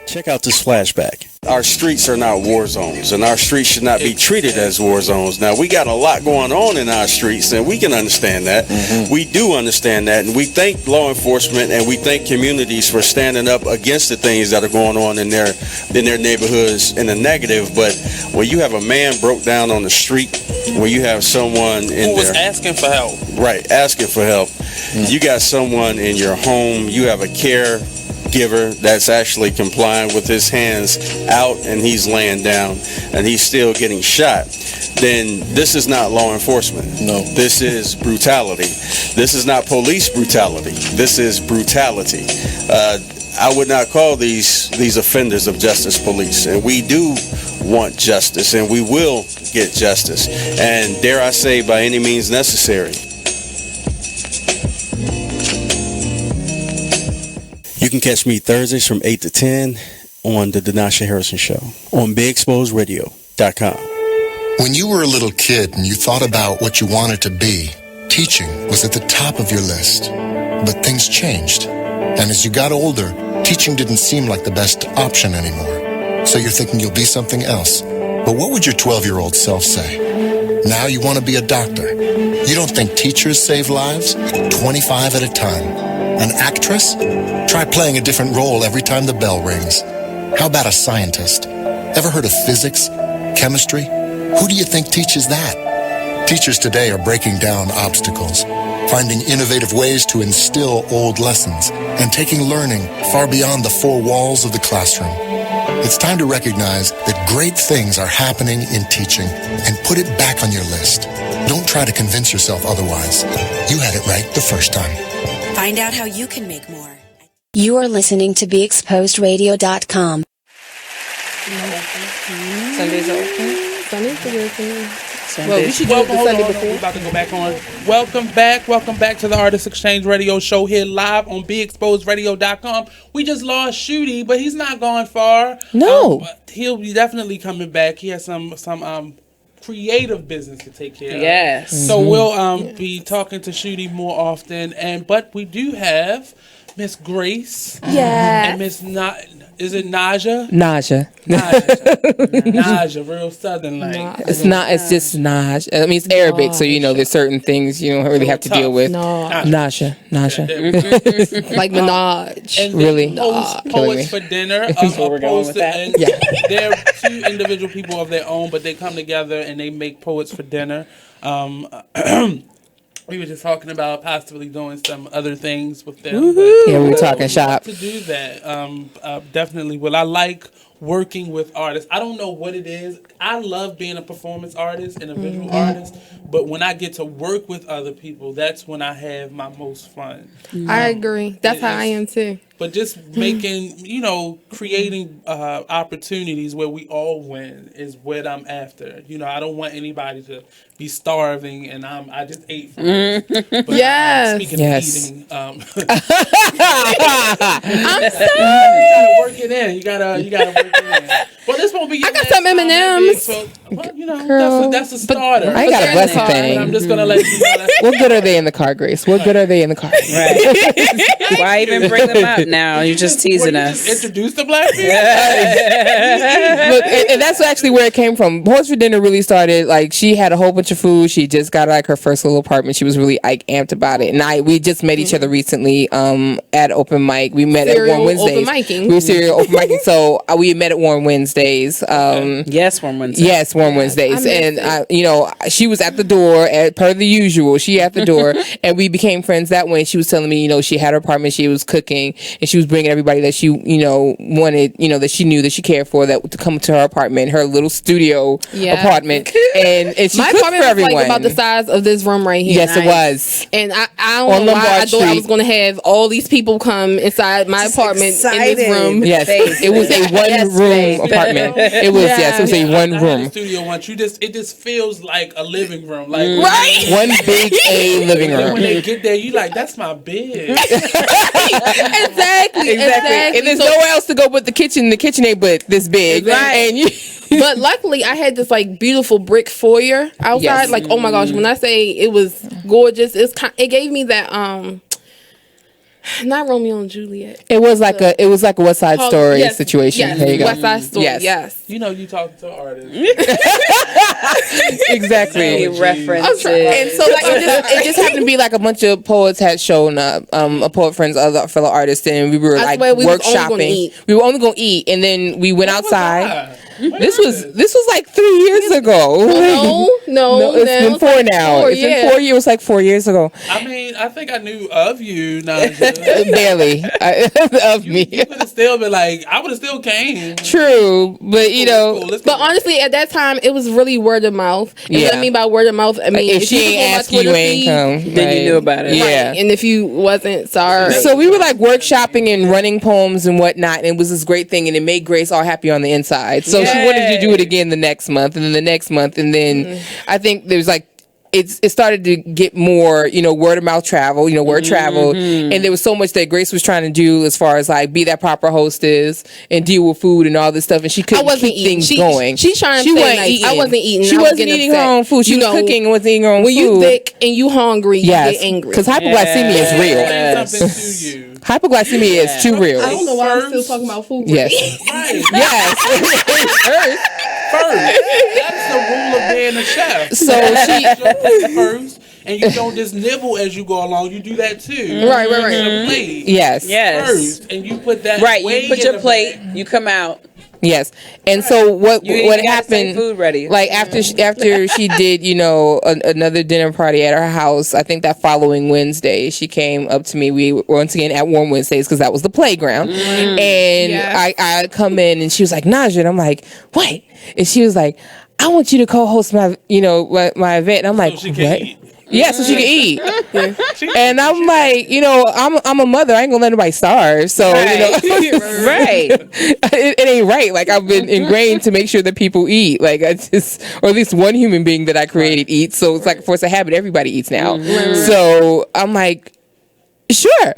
Check out this flashback. Our streets are not war zones, and our streets should not be treated as war zones. Now, we got a lot going on in our streets, and we can understand that. We do understand that, and we thank law enforcement and we thank communities for standing up against the things that are going on in their neighborhoods in the negative. But when you have a man broke down on the street, when you have someone in who was there asking for help, right, asking for help, you got someone in your home, you have a caregiver that's actually complying with his hands out and he's laying down and he's still getting shot, then this is not law enforcement. No. This is brutality. This is not police brutality. This is brutality. I would not call these offenders of justice police, and we do want justice and we will get justice, and dare I say by any means necessary. You can catch me Thursdays from 8 to 10 on the Denasha Harrison Show on BigExposedRadio.com. When you were a little kid and you thought about what you wanted to be, teaching was at the top of your list. But things changed. And as you got older, teaching didn't seem like the best option anymore. So you're thinking you'll be something else. But what would your 12-year-old self say? Now you want to be a doctor. You don't think teachers save lives? 25 at a time. An actress? Try playing a different role every time the bell rings. How about a scientist? Ever heard of physics? Chemistry? Who do you think teaches that? Teachers today are breaking down obstacles, finding innovative ways to instill old lessons, and taking learning far beyond the four walls of the classroom. It's time to recognize that great things are happening in teaching and put it back on your list. Don't try to convince yourself otherwise. You had it right the first time. Find out how you can make more. You are listening to BeExposedRadio.com. Sundays are open. Sundays are open. Well, we should do it the Sunday before. We're about to go back on. Welcome back to the Artist Exchange Radio Show here live on BeExposedRadio.com. We just lost Shooty, but he's not gone far. No, he'll be definitely coming back. He has some creative business to take care of. Yes. So we'll be talking to Shooty more often, but we do have Miss Grace. Yeah. And Miss is it Naja? Naja. Naja, real southern like. It's not. It's just Naj. I mean, it's Arabic, so there's certain things you don't really have to deal with. Naja. Like Minaj. And really? Poets for Dinner. That's where we're going with that. And they're two individual people of their own, but they come together and they make Poets for Dinner. We were just talking about possibly doing some other things with them. Yeah, we were talking shop. To do that, definitely will. I like working with artists. I don't know what it is. I love being a performance artist and a visual artist, but when I get to work with other people, that's when I have my most fun. I agree. That's how I am too. But just making, creating opportunities where we all win is what I'm after. I don't want anybody to be starving and I just ate from it. But speaking of eating, I'm sorry. You gotta work it in. Well, this won't be. I got some M&Ms. So, that's a starter. I ain't got a blessed thing. I'm just gonna let you know that. What good are they in the car, Grace? What good are they in the car? Right. Why even bring them up now? You're just teasing us. Introduce the black people. Look, and that's actually where it came from. Poets for Dinner really started, like, she had a whole bunch of food. She just got, like, her first little apartment. She was really, like, amped about it. And we just met each other recently at Open Mic. We met at Warm Wednesdays. We were serial open micing. So we met at Warm Wednesdays. Yes, Warm Wednesdays. Yes, Warm Wednesdays. And, she was at the door, per the usual. She at the door. And we became friends that way. She was telling me, she had her apartment. She was cooking. And she was bringing everybody that she, wanted, that she knew that she cared for, that to come to her apartment, her little studio apartment. And she my cooked apartment for everyone. was like about the size of this room right here. Yes, it was. And I don't know why I thought I was going to have all these people come inside my apartment in this room. Yes, it was a one-room apartment. It was it was a one-room. Studio once it just feels like a living room, like right, one big a living room. When they get there, you like, that's my bed. Exactly. And there's nowhere else to go but the kitchen. The kitchen ain't but this big, right? And but luckily, I had this like beautiful brick foyer outside. Yes. Like, oh my gosh, when I say it was gorgeous, it gave me that not Romeo and Juliet. It was like a West Side Story situation. Yes. There you go. West Side Story. Yes. You talking to an artist. Exactly. References. And so like it just happened to be like a bunch of poets had shown up, a poet friends, other fellow artists, and we were like workshopping. We were only gonna eat, and then we went outside. This was like 3 years ago. No, it's been 4 now. It's been 4 years. It was like 4 years ago. I mean, I think I knew of you, Naja. Barely of me. You could have still been like, I would have still came. True, but but honestly, at that time, it was really word of mouth. And what I mean by word of mouth, I mean if she ain't ask you, ain't come. Then you knew about it. Yeah, right. And if you wasn't, sorry. So we were like workshopping and running poems and whatnot, and it was this great thing, and it made Grace all happy on the inside. So she wanted to do it again the next month, and then the next month, and then I think there was like it started to get more, word of mouth travel, word travel. And there was so much that Grace was trying to do as far as like be that proper hostess and deal with food and all this stuff. And she couldn't keep things going. She's trying to say nice. I wasn't eating. She wasn't eating her own food. She was cooking and wasn't eating her own food. When you thick and you hungry, you get angry. Because hypoglycemia is real. Something to you. Hypoglycemia is too real. I don't know why I'm still talking about food. Yes. Right. Yes. First. That's the rule of being a chef. So she first, and you don't just nibble as you go along. You do that too. Right. Plate Yes. First, and you put that. Right. way You put in your the plate. bag. You come out. Yes, and so what gotta happened? say food ready. Like after she did, another dinner party at her house. I think that following Wednesday, she came up to me. We were once again at Warm Wednesdays because that was the playground. And I come in and she was like, Naja, and I'm like, what? And she was like, I want you to co-host my my event. And I'm like, so she can what? eat. Yeah, so she can eat. And I'm like, I'm a mother. I ain't gonna let nobody starve. So, Right. it ain't right. Like I've been ingrained to make sure that people eat. Like or at least one human being that I created eats. So it's like a force of habit. Everybody eats now. So I'm like, sure.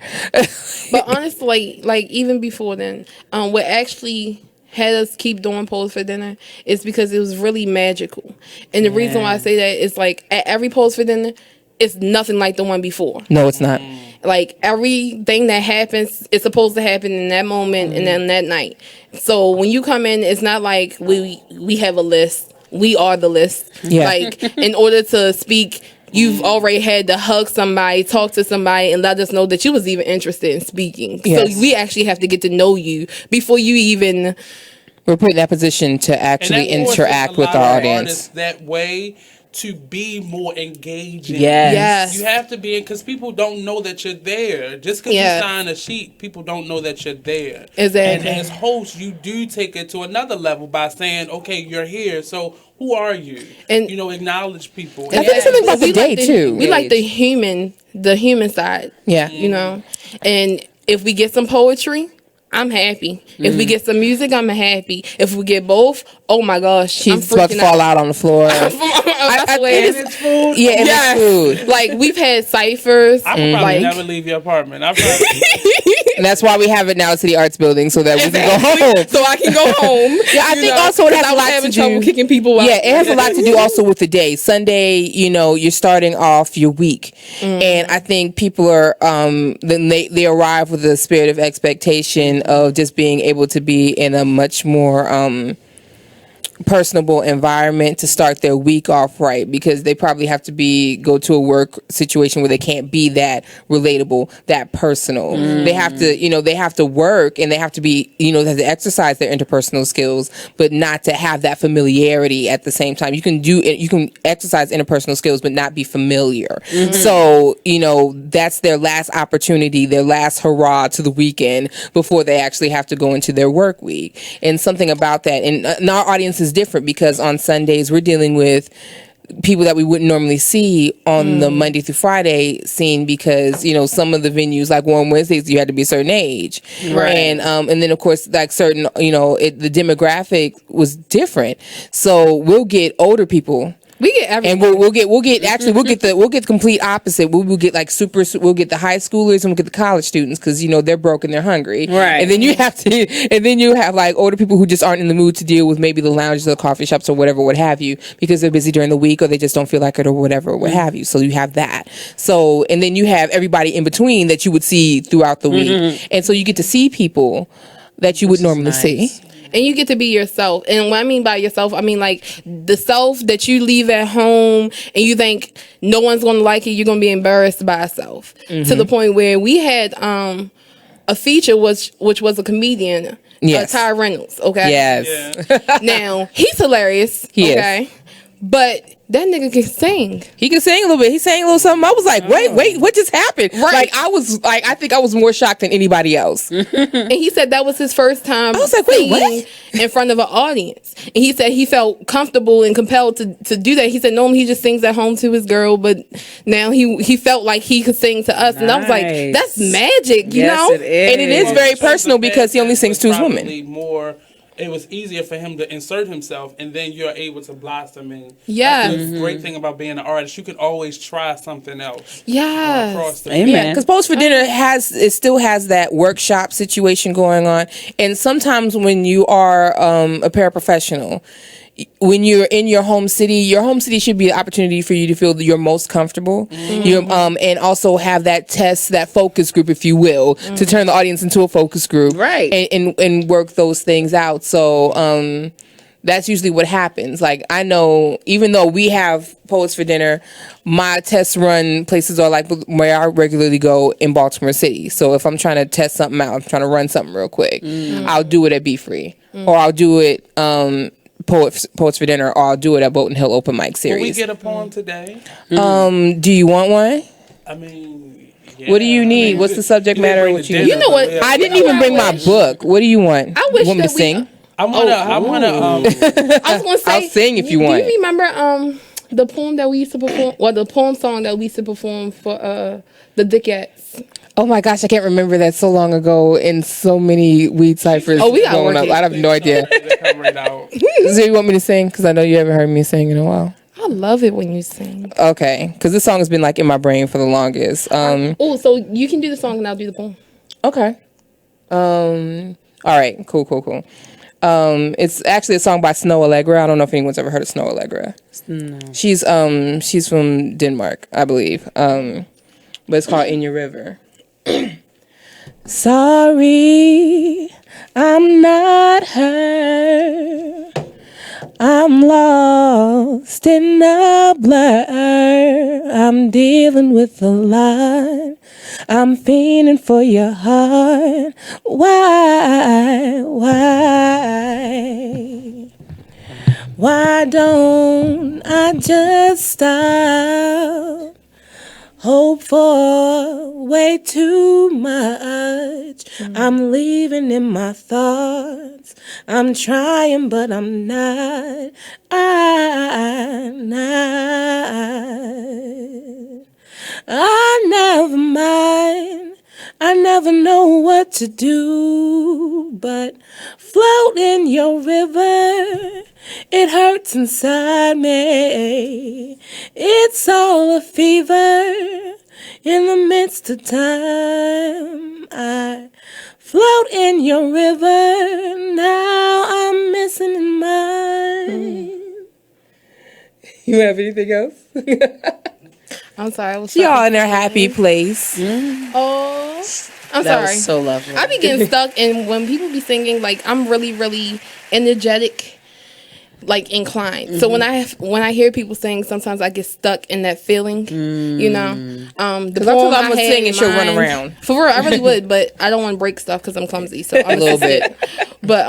But honestly, like even before then, what actually had us keep doing Pose for Dinner is because it was really magical. And the reason why I say that is like at every Pose for Dinner, it's nothing like the one before. No, it's not. Like everything that happens is supposed to happen in that moment and then that night. So when you come in, it's not like we have a list. We are the list. Yeah. Like in order to speak, you've already had to hug somebody, talk to somebody, and let us know that you was even interested in speaking. Yes. So we actually have to get to know you before you even. We're put in that position to actually interact with our audience. That way to be more engaging. Yes. You have to be, because people don't know that you're there. Just because you sign a sheet, people don't know that you're there. Exactly. And as host, you do take it to another level by saying, okay, you're here, so who are you? And acknowledge people. I think something about the day too. We like the human side. Yeah. And if we get some poetry, I'm happy. If we get some music, I'm happy. If we get both, oh my gosh, She's about to fall out on the floor. I swear. And it's food. Yeah, and it's food. Like we've had ciphers. I would probably never leave your apartment. And that's why we have it now to the Arts Building so that we can go home. So I can go home. Yeah, I think also it has a lot to do. Trouble kicking people out. Yeah, it has a lot to do also with the day. Sunday, you're starting off your week, and I think people are then they arrive with a spirit of expectation of just being able to be in a much more personable environment to start their week off right, because they probably have to go to a work situation where they can't be that relatable, that personal. They have to work, and they have to be, they have to exercise their interpersonal skills, but not to have that familiarity at the same time. You can exercise interpersonal skills, but not be familiar. So, that's their last opportunity, their last hurrah to the weekend before they actually have to go into their work week. And something about that, and our audience is different because on Sundays we're dealing with people that we wouldn't normally see on the Monday through Friday scene, because some of the venues like Warm Wednesdays you had to be a certain age, right? And then of course like certain the demographic was different, so we'll get older people. We get everything. And we'll get the complete opposite. We'll get like we'll get the high schoolers and we'll get the college students, because they're broke and they're hungry. Right. And then you have like older people who just aren't in the mood to deal with maybe the lounges or the coffee shops or whatever, what have you, because they're busy during the week or they just don't feel like it or whatever, what have you. So you have that. So, and then you have everybody in between that you would see throughout the week. And so you get to see people that you would normally see. And you get to be yourself. And what I mean by yourself, I mean like the self that you leave at home and you think no one's going to like it, you're going to be embarrassed by yourself. To the point where we had a feature which was a comedian, Ty Reynolds, okay? Yes. Yeah. Now, he's hilarious, okay? But that nigga can sing. He can sing a little bit. He sang a little something. I was like, wait, what just happened? Right. I think I was more shocked than anybody else. And he said that was his first time singing in front of an audience. And he said he felt comfortable and compelled to do that. He said normally he just sings at home to his girl, but now he felt like he could sing to us. And I was like, that's magic, you know? It is. And it is very personal because he only sings to his women. More it was easier for him to insert himself, and then you're able to blossom. And Yeah. that's the great thing about being an artist. You can always try something else. Yes. Across the Yeah, because Pose for Dinner still has that workshop situation going on, and sometimes when you are a paraprofessional, when you're in your home city should be an opportunity for you to feel that you're most comfortable. And also have that that focus group, if you will, to turn the audience into a focus group, right? And work those things out. So that's usually what happens. Like, I know, even though we have Poets for Dinner, my test run places are like where I regularly go in Baltimore City. So if I'm trying to test something out, I'm trying to run something real quick, I'll do it at Be Free, or I'll do it Poets for Dinner, or I'll do it at Bolton Hill Open Mic Series. Will we get a poem today? Do you want one? I mean, what do you need? What's the subject matter? What you need? You know what? I didn't even bring my book. What do you want? I wish want me that to sing? I wanna. I was gonna say. I'll sing if you Do want. you remember the poem that we used to perform, or the poem song that we used to perform for the Dickettes? Oh my gosh, I can't remember that so long ago in so many weed ciphers. Oh, we got growing up. I have no idea. So you want me to sing? Because I know you haven't heard me sing in a while. I love it when you sing. Okay, because this song has been like in my brain for the longest. Oh, so you can do the song and I'll do the poem. Okay. All right. Cool. It's actually a song by Snow Allegra. I don't know if anyone's ever heard of Snow Allegra. No. She's from Denmark, I believe. But it's called In Your River. Sorry, I'm not her. I'm lost in a blur. I'm dealing with a lot. I'm fiending for your heart. Why don't I just stop? Hope for way too much. I'm leaving in my thoughts. I'm trying, but I'm not. I never mind. I never know what to do, but float in your river. It hurts inside me. It's all a fever. In the midst of time, I float in your river. Now I'm missing in mine. You have anything else? I'm sorry. I was Y'all in a happy place. Oh, I'm That sorry. was so lovely. I be getting stuck, and when people be singing, like, I'm really, really energetic, like, inclined. So when I hear people sing, sometimes I get stuck in that feeling. You know, the poem I'm gonna had sing in and she'll run mind- around. For real, I really would, but I don't want to break stuff because I'm clumsy. So I'm A little bit. But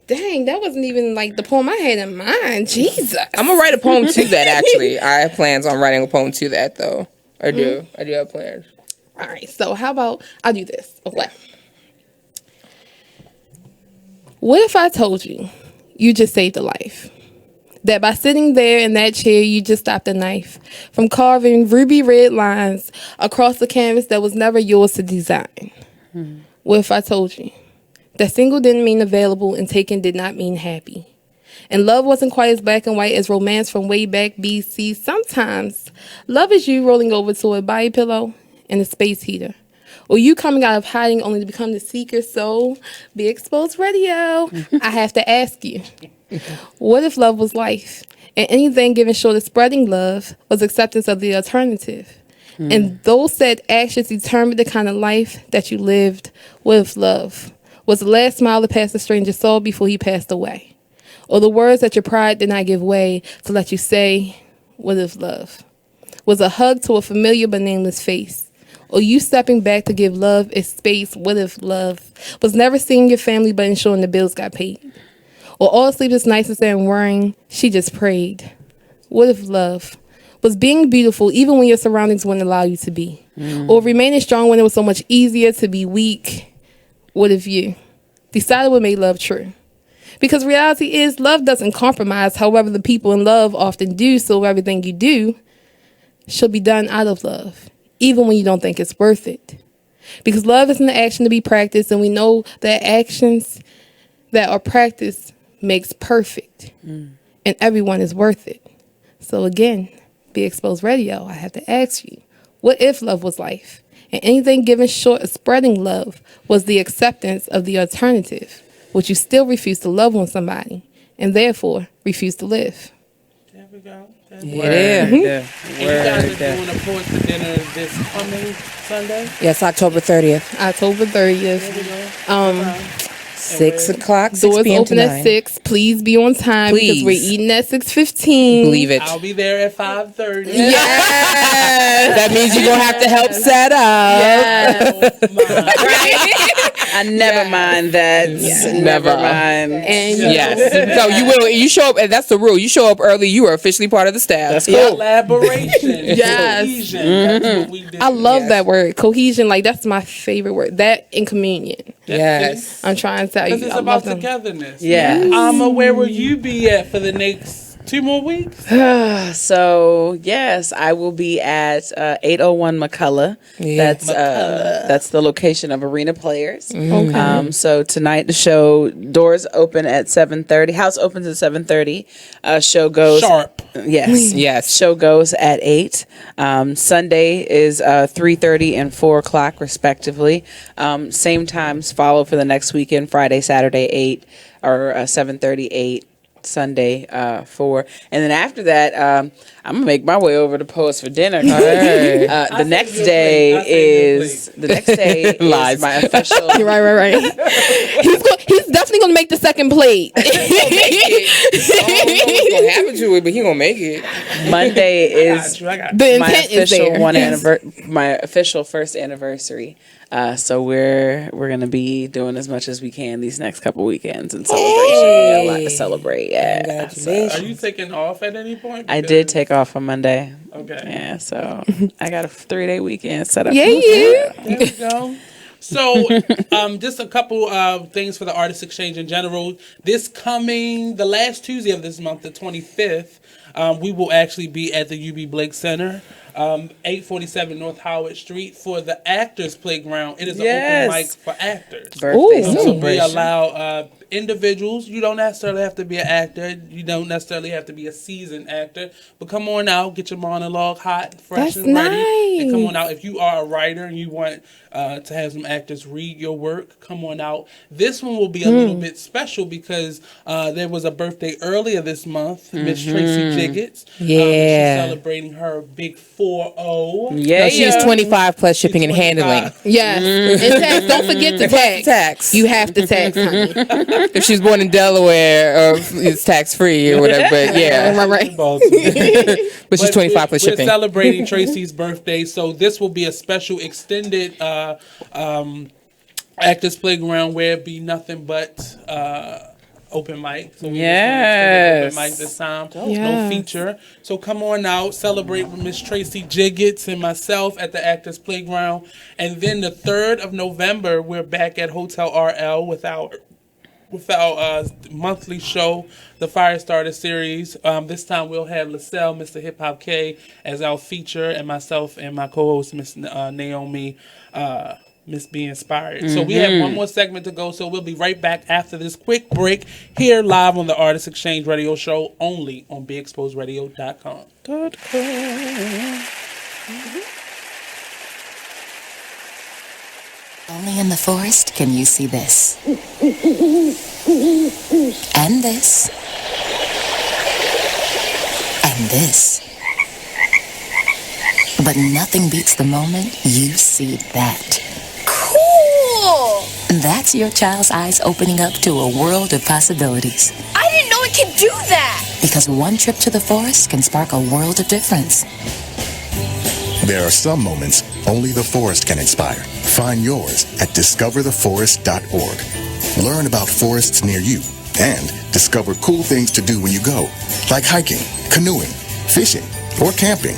dang, that wasn't even like the poem I had in mind. Jesus, I'm gonna write a poem to that. Actually, I have plans on writing a poem to that, though. I do have plans. All right, so how about I do this? Okay. What if I told you you just saved a life? That by sitting there in that chair, you just stopped a knife from carving ruby red lines across the canvas that was never yours to design? What if I told you that single didn't mean available and taken did not mean happy? And love wasn't quite as black and white as romance from way back BC. Sometimes love is you rolling over to a body pillow and a space heater, or you coming out of hiding only to become the seeker. So, Be Exposed Radio, I have to ask you, what if love was life, and anything given short of spreading love was acceptance of the alternative? And those said actions determined the kind of life that you lived. What if love was the last smile the pastor stranger saw before he passed away? Or the words that your pride did not give way to let you say? What if love was a hug to a familiar but nameless face? Or you stepping back to give love its space? What if love was never seeing your family but ensuring the bills got paid? Or all sleepless nights instead of worrying, she just prayed? What if love was being beautiful even when your surroundings wouldn't allow you to be? Or remaining strong when it was so much easier to be weak? What if you decided what made love true? Because reality is love doesn't compromise. However, the people in love often do, so everything you do should be done out of love, even when you don't think it's worth it. Because love isn't an action to be practiced, and we know that actions that our practice makes perfect, and everyone is worth it. So again, Be Exposed Radio, I have to ask you, what if love was life, and anything given short of spreading love was the acceptance of the alternative? Would you still refuse to love on somebody, and therefore refuse to live? There we go. Yeah. And you guys are doing a Pause for Dinner this coming Sunday? Yes, October 30th. October 30th. 6 o'clock, 6 Doors p.m. open tonight. at 6. Please be on time because we're eating at 6:15. Believe it. I'll be there at 5:30. Yes. That means you're going to have to help set up. I never mind that. Never mind. And yes. So you will. You show up, and that's the rule. You show up early, you are officially part of the staff. That's cool. Collaboration. Yes. Cohesion. That's what we do. I love that word, cohesion. Like, that's my favorite word. That and communion. Yes. I'm trying to tell you. Because it's I about love them. togetherness. Yeah. Where will you be at for the next 2 more weeks? So yes, I will be at 801 McCullough. Yeah. That's the location of Arena Players. Okay. So tonight the show doors open at 7:30. House opens at 7:30. Show goes sharp. Yes. Yes. Show goes at 8. Sunday is 3:30 and 4 o'clock respectively. Same times follow for the next weekend. Friday, Saturday 8 or 7:30 8. Sunday 4, and then after that I'm gonna make my way over to Pause for Dinner. The next day is my official. right. He's definitely gonna make the second plate. I don't know what's going to happen to it, but he's going to make it. Monday is The my intent is official there. my official first anniversary. So we're gonna be doing as much as we can these next couple weekends in celebration. We got a lot to celebrate. Yeah. Are you taking off at any point? I did take off on Monday. Okay. Yeah, so I got a 3-day weekend set up. Yeah. There we go. So, just a couple of things for the Artist Exchange in general. The last Tuesday of this month, the 25th, we will actually be at the UB Blake Center, 847 North Howard Street for the Actors Playground. It is an open mic for actors. Birthday So we celebration. allow individuals. You don't necessarily have to be an actor. You don't necessarily have to be a seasoned actor. But come on out, get your monologue hot, fresh, That's and ready. And come nice. on out. If you are a writer and you want to have some actors read your work, come on out. This one will be a little bit special because there was a birthday earlier this month, Miss Tracy Jiggets. Yeah. She's celebrating her big 4-0. Yeah, No, she's 25 plus shipping and handling. Yes. And tax. Don't forget to tax. You have to tax, honey. If she's born in Delaware, or it's tax free or whatever, but yeah. Right. But she's 25 plus We're shipping. celebrating Tracy's birthday, so this will be a special extended Actors Playground where it be nothing but open mic. So we Yes. open mic this time. No Yes. feature. So come on out, celebrate with Miss Tracy Jiggets and myself at the Actors Playground. And then the 3rd of November, we're back at Hotel RL with our monthly show, the Firestarter series. This time we'll have LaSalle, Mr. Hip Hop K, as our feature, and myself and my co-host, Miss Naomi, Miss Be Inspired. So we have one more segment to go, so we'll be right back after this quick break here live on the Artist Exchange Radio Show, only on BeExposedRadio.com. Only in the forest can you see this. And this. And this. But nothing beats the moment you see that. Cool! That's your child's eyes opening up to a world of possibilities. I didn't know it could do that! Because one trip to the forest can spark a world of difference. There are some moments only the forest can inspire. Find yours at discovertheforest.org. Learn about forests near you and discover cool things to do when you go, like hiking, canoeing, fishing, or camping.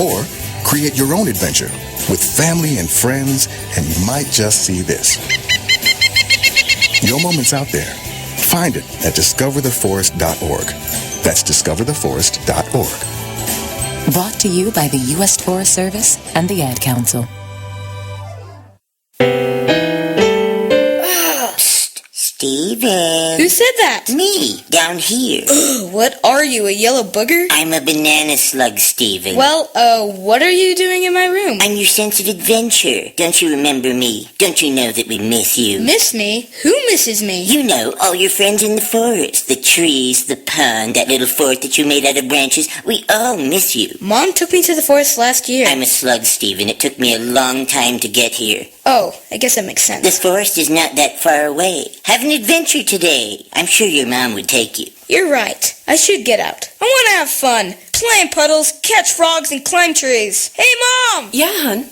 Or create your own adventure with family and friends, and you might just see this. Your moment's out there. Find it at discovertheforest.org. That's discovertheforest.org. Brought to you by the U.S. Forest Service and the Ad Council. Steve? Steven. Who said that? Me, down here. What are you, a yellow booger? I'm a banana slug, Steven. Well, what are you doing in my room? I'm your sense of adventure. Don't you remember me? Don't you know that we miss you? Miss me? Who misses me? You know, all your friends in the forest. The trees, the pond, that little fort that you made out of branches. We all miss you. Mom took me to the forest last year. I'm a slug, Steven. It took me a long time to get here. Oh, I guess that makes sense. This forest is not that far away. Have an adventure today. I'm sure your mom would take you. You're right. I should get out. I want to have fun. Play in puddles, catch frogs, and climb trees. Hey, Mom! Yeah, hon?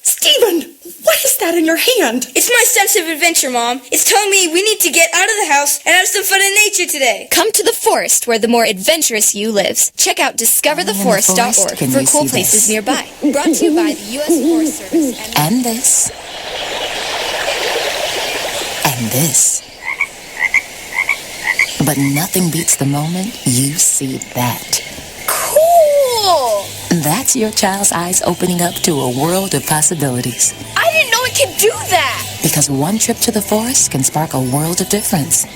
Steven, what is that in your hand? It's my sense of adventure, Mom. It's telling me we need to get out of the house and have some fun in nature today. Come to the forest where the more adventurous you lives. Check out discovertheforest.org for cool places nearby. Brought to you by the U.S. Forest Service And this. And this. But nothing beats the moment you see that. Cool! That's your child's eyes opening up to a world of possibilities. I didn't know it could do that! Because one trip to the forest can spark a world of difference.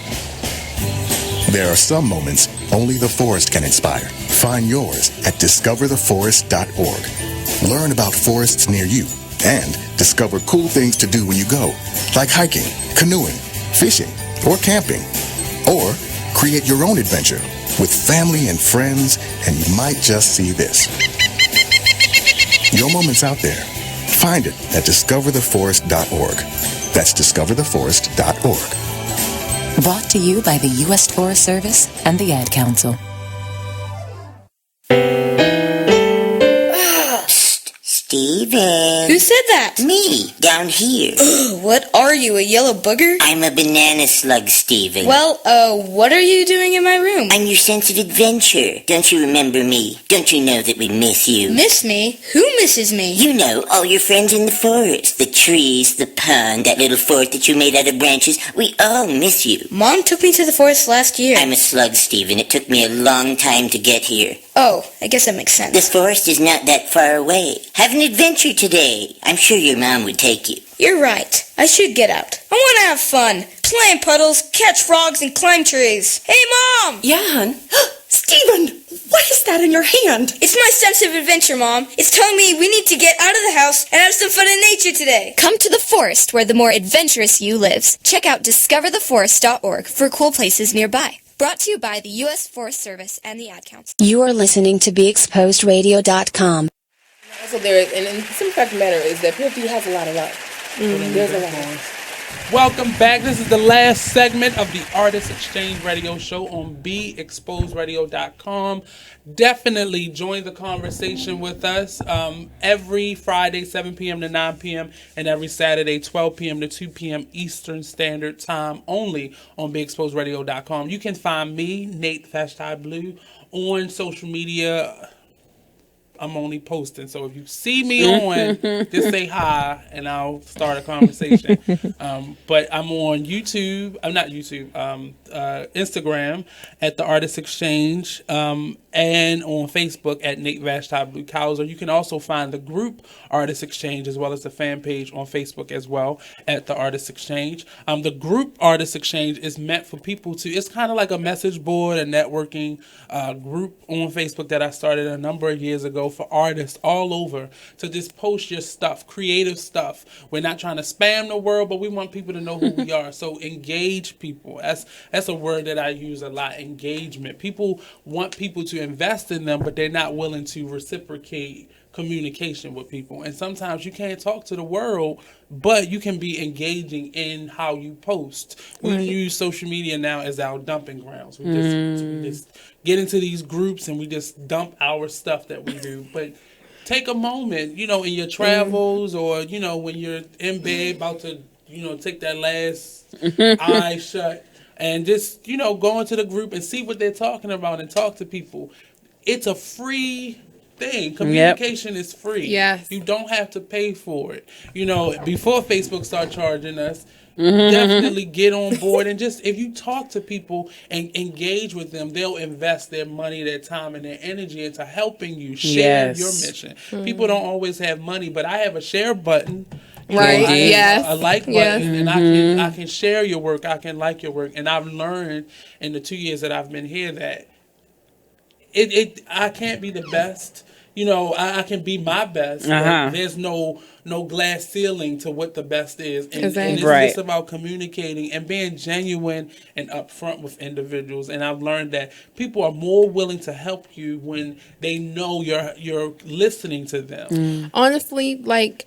There are some moments only the forest can inspire. Find yours at discovertheforest.org. Learn about forests near you and discover cool things to do when you go, like hiking, canoeing, fishing, or camping. Or create your own adventure with family and friends, and you might just see this. Your moment's out there. Find it at discovertheforest.org. That's discovertheforest.org. Brought to you by the U.S. Forest Service and the Ad Council. Steven. Who said that? Me, down here. What are you, a yellow booger? I'm a banana slug, Steven. Well, what are you doing in my room? I'm your sense of adventure. Don't you remember me? Don't you know that we miss you? Miss me? Who misses me? You know, all your friends in the forest. The trees, the pond, that little fort that you made out of branches. We all miss you. Mom took me to the forest last year. I'm a slug, Steven. It took me a long time to get here. Oh, I guess that makes sense. This forest is not that far away. Have an adventure today. I'm sure your mom would take you. You're right. I should get out. I want to have fun. Play in puddles, catch frogs, and climb trees. Hey, Mom! Yeah, hon? Steven, what is that in your hand? It's my sense of adventure, Mom. It's telling me we need to get out of the house and have some fun in nature today. Come to the forest where the more adventurous you lives. Check out discovertheforest.org for cool places nearby. Brought to you by the U.S. Forest Service and the Ad Council. You are listening to BeExposedRadio.com. Also, there is, and the simple fact of the matter is that PFD has a lot of love. There's a lot. Welcome back. This is the last segment of the Artist Exchange Radio Show on BeExposedRadio.com. Definitely join the conversation with us every Friday, 7 p.m. to 9 p.m. and every Saturday, 12 p.m. to 2 p.m. Eastern Standard Time only on BeExposedRadio.com. You can find me, Nate #Blue, on social media. I'm only posting, so if you see me on, just say hi, and I'll start a conversation. But I'm on YouTube. I'm not YouTube. Instagram at the Artist Exchange, and on Facebook at Nate #Blue Couser. You can also find the group Artist Exchange as well as the fan page on Facebook as well at the Artist Exchange. The group Artist Exchange is meant for people to. It's kind of like a message board, a networking group on Facebook that I started a number of years ago for artists all over to just post your stuff, creative stuff. We're not trying to spam the world, but we want people to know who we are. So engage people. That's a word that I use a lot, engagement. People want people to invest in them, but they're not willing to reciprocate communication with people. And sometimes you can't talk to the world, but you can be engaging in how you post. We use social media now as our dumping grounds. We just get into these groups and we just dump our stuff that we do. But take a moment, in your travels or, when you're in bed about to, take that last eye shut and just, go into the group and see what they're talking about and talk to people. It's a free thing. Communication is free. Yes. You don't have to pay for it. Before Facebook started charging us, definitely get on board and just, if you talk to people and engage with them, they'll invest their money, their time, and their energy into helping you share your mission. People don't always have money, but I have a share button. Right. You know, Yes. a like button, Yes. and I can share your work. I can like your work, and I've learned in the 2 years that I've been here that I can't be the best. You know, I can be my best. But there's no glass ceiling to what the best is, and it's just about communicating and being genuine and upfront with individuals. And I've learned that people are more willing to help you when they know you're listening to them. Honestly, like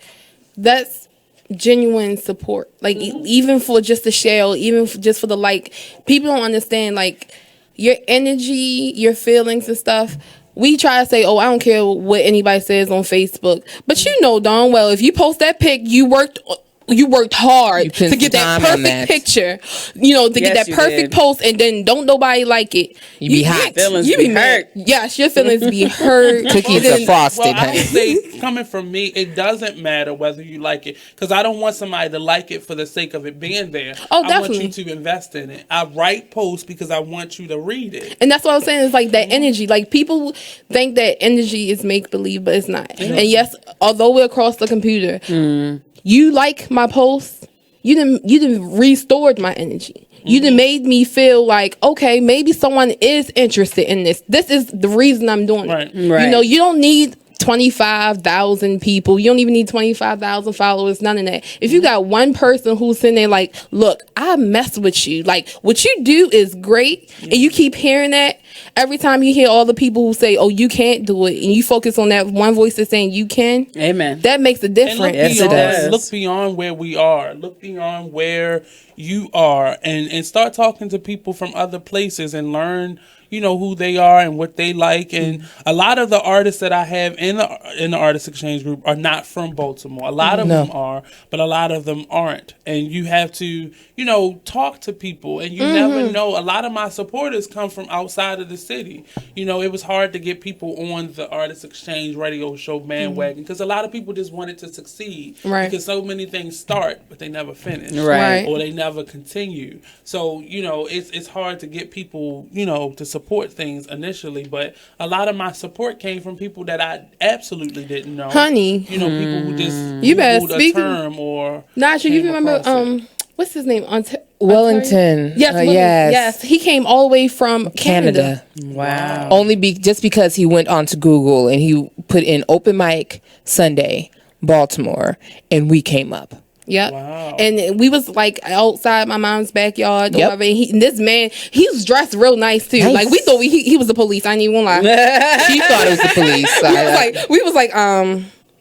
that's genuine support. Like even for just the shell, even just for the like, people don't understand like your energy, your feelings and stuff. We try to say, oh, I don't care what anybody says on Facebook. But you know darn well, if you post that pic, you worked hard to get that perfect picture, you know, to get that perfect post, and then don't nobody like it. You be hot. Feelings be hurt. Yes, your feelings be hurt. Cookies are frosted. Well, I would say, coming from me, it doesn't matter whether you like it, because I don't want somebody to like it for the sake of it being there. Oh, I definitely. want you to invest in it. I write posts because I want you to read it. And that's what I'm saying, is like that energy. Like people think that energy is make believe, but it's not. And yes, although we're across the computer, you like my post, you done restored my energy. You done made me feel like, okay, maybe someone is interested in this. This is the reason I'm doing it. You know, you don't need 25,000 people. You don't even need 25,000 followers. None of that. If you got one person who's sitting there like, look, I mess with you. Like, what you do is great. And you keep hearing that. Every time you hear all the people who say, oh, you can't do it, and you focus on that one voice that's saying you can. Amen. That makes a difference. Yes, it does. Look beyond where we are. Look beyond where you are, and start talking to people from other places and learn, you know, who they are and what they like. And a lot of the artists that I have in the Artist Exchange group are not from Baltimore. A lot of them are, but a lot of them aren't. And you have to, you know, talk to people, and you never know. A lot of my supporters come from outside of the city. You know, it was hard to get people on the Artist Exchange radio show bandwagon because a lot of people just wanted to succeed. Because so many things start, but they never finish. Or they never continue. So, you know, it's hard to get people, you know, to support things initially, but a lot of my support came from people that I absolutely didn't know. Honey. You know, people who just you better Googled speak. a term or Nasha, you remember what's his name? Wellington. Yes, he came all the way from Canada. Wow. Only just because he went onto Google and he put in open mic Sunday, Baltimore, and we came up. Yep. Wow. And we was like outside my mom's backyard. Yep. And this man, he was dressed real nice too. Nice. Like we thought he was the police. I ain't even gonna lie. She thought it was the police. we was like,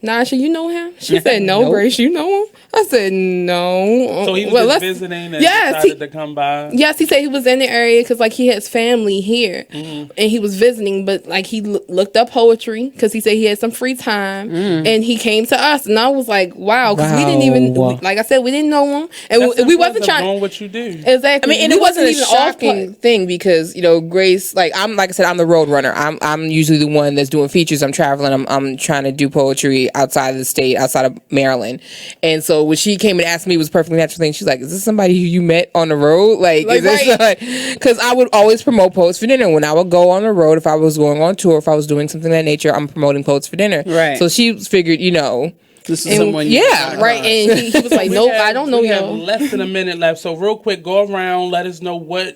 Nasha, you know him? She said, no, nope. Grace, you know him? I said, no. So he was just visiting and decided to come by? Yes, he said he was in the area because like he has family here. And he was visiting, but like he looked up poetry because he said he had some free time. And he came to us. And I was like, wow. Because we didn't even, like I said, we didn't know him. And we wasn't trying. Doing what you do. Exactly. I mean, and it wasn't even a shocking thing because, you know, Grace, like I said, I'm the road runner. I'm usually the one that's doing features. I'm traveling. I'm trying to do poetry outside of the state, outside of Maryland. And so when she came and asked me, it was a perfectly natural thing. She's like, is this somebody who you met on the road? Because I would always promote Poets for Dinner. When I would go on the road, if I was going on tour, if I was doing something of that nature, I'm promoting Poets for Dinner. Right. So she figured, you know, this is someone right. And he was like, nope, I don't know you. We y'all. have less than a minute left. So real quick, go around, let us know what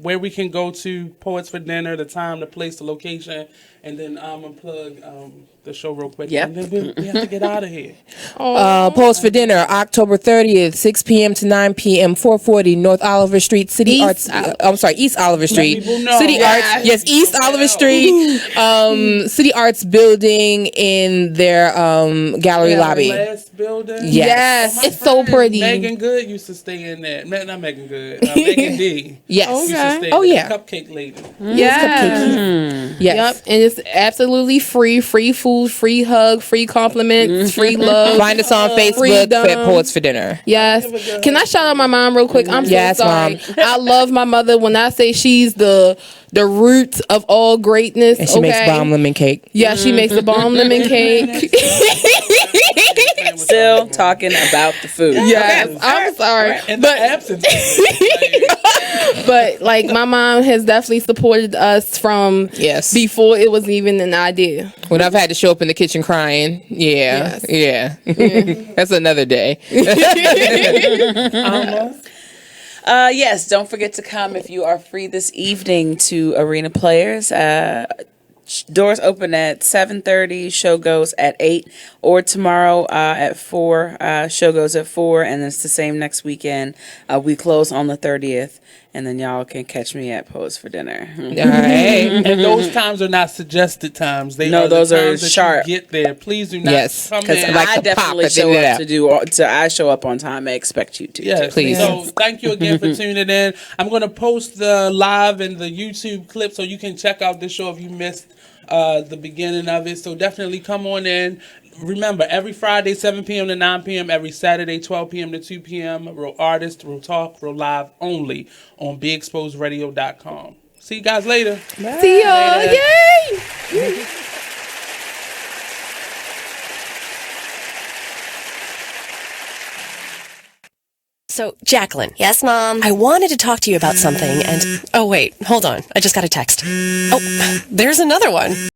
where we can go to Poets for Dinner, the time, the place, the location, and then I'm going to plug the show real quick. Yep. And then we have to get out of here. Poets for Dinner, October 30th, 6 p.m. to 9 p.m., 440 North Oliver Street, East Oliver Street. City Arts, yes, East Oliver Street, City Arts building in their gallery lobby. Last building? Yes. Oh, it's so pretty. Megan Good used to stay in there. Not Megan Good. Megan D. Yes. Used to stay Cupcake lady. Yes. Yes. Yep. And it's absolutely free food, free hug, free compliments, free love. Find us on Facebook at Poets for Dinner. Yes. Can I shout out my mom real quick? I'm so sorry. Mom. I love my mother. When I say she's the root of all greatness. And she makes bomb lemon cake. Yeah, she makes the bomb lemon cake. Still talking about the food. Yes, I'm sorry. In the absence. But like my mom has definitely supported us from before it was even an idea. When I've had to show up in the kitchen crying, yeah. That's another day. Yes, don't forget to come if you are free this evening to Arena Players. Doors open at 7:30. Show goes at 8, or tomorrow at 4. Show goes at 4, and it's the same next weekend. We close on the 30th, and then y'all can catch me at Pose for Dinner. All right. And those times are not suggested times. Those are sharp. Get there. Please do not come in. I definitely show up I show up on time. I expect you to. Yes, please. So thank you again for tuning in. I'm going to post the live and the YouTube clip so you can check out this show if you missed the beginning of it. So definitely come on in. Remember, every Friday, 7 p.m. to 9 p.m., every Saturday, 12 p.m. to 2 p.m., Real Artists, Real Talk, Real Live only on BeExposedRadio.com. See you guys later. Bye. See y'all. Later. Yay! So, Jacqueline. Yes, Mom? I wanted to talk to you about something and... Oh, wait. Hold on. I just got a text. Oh, there's another one.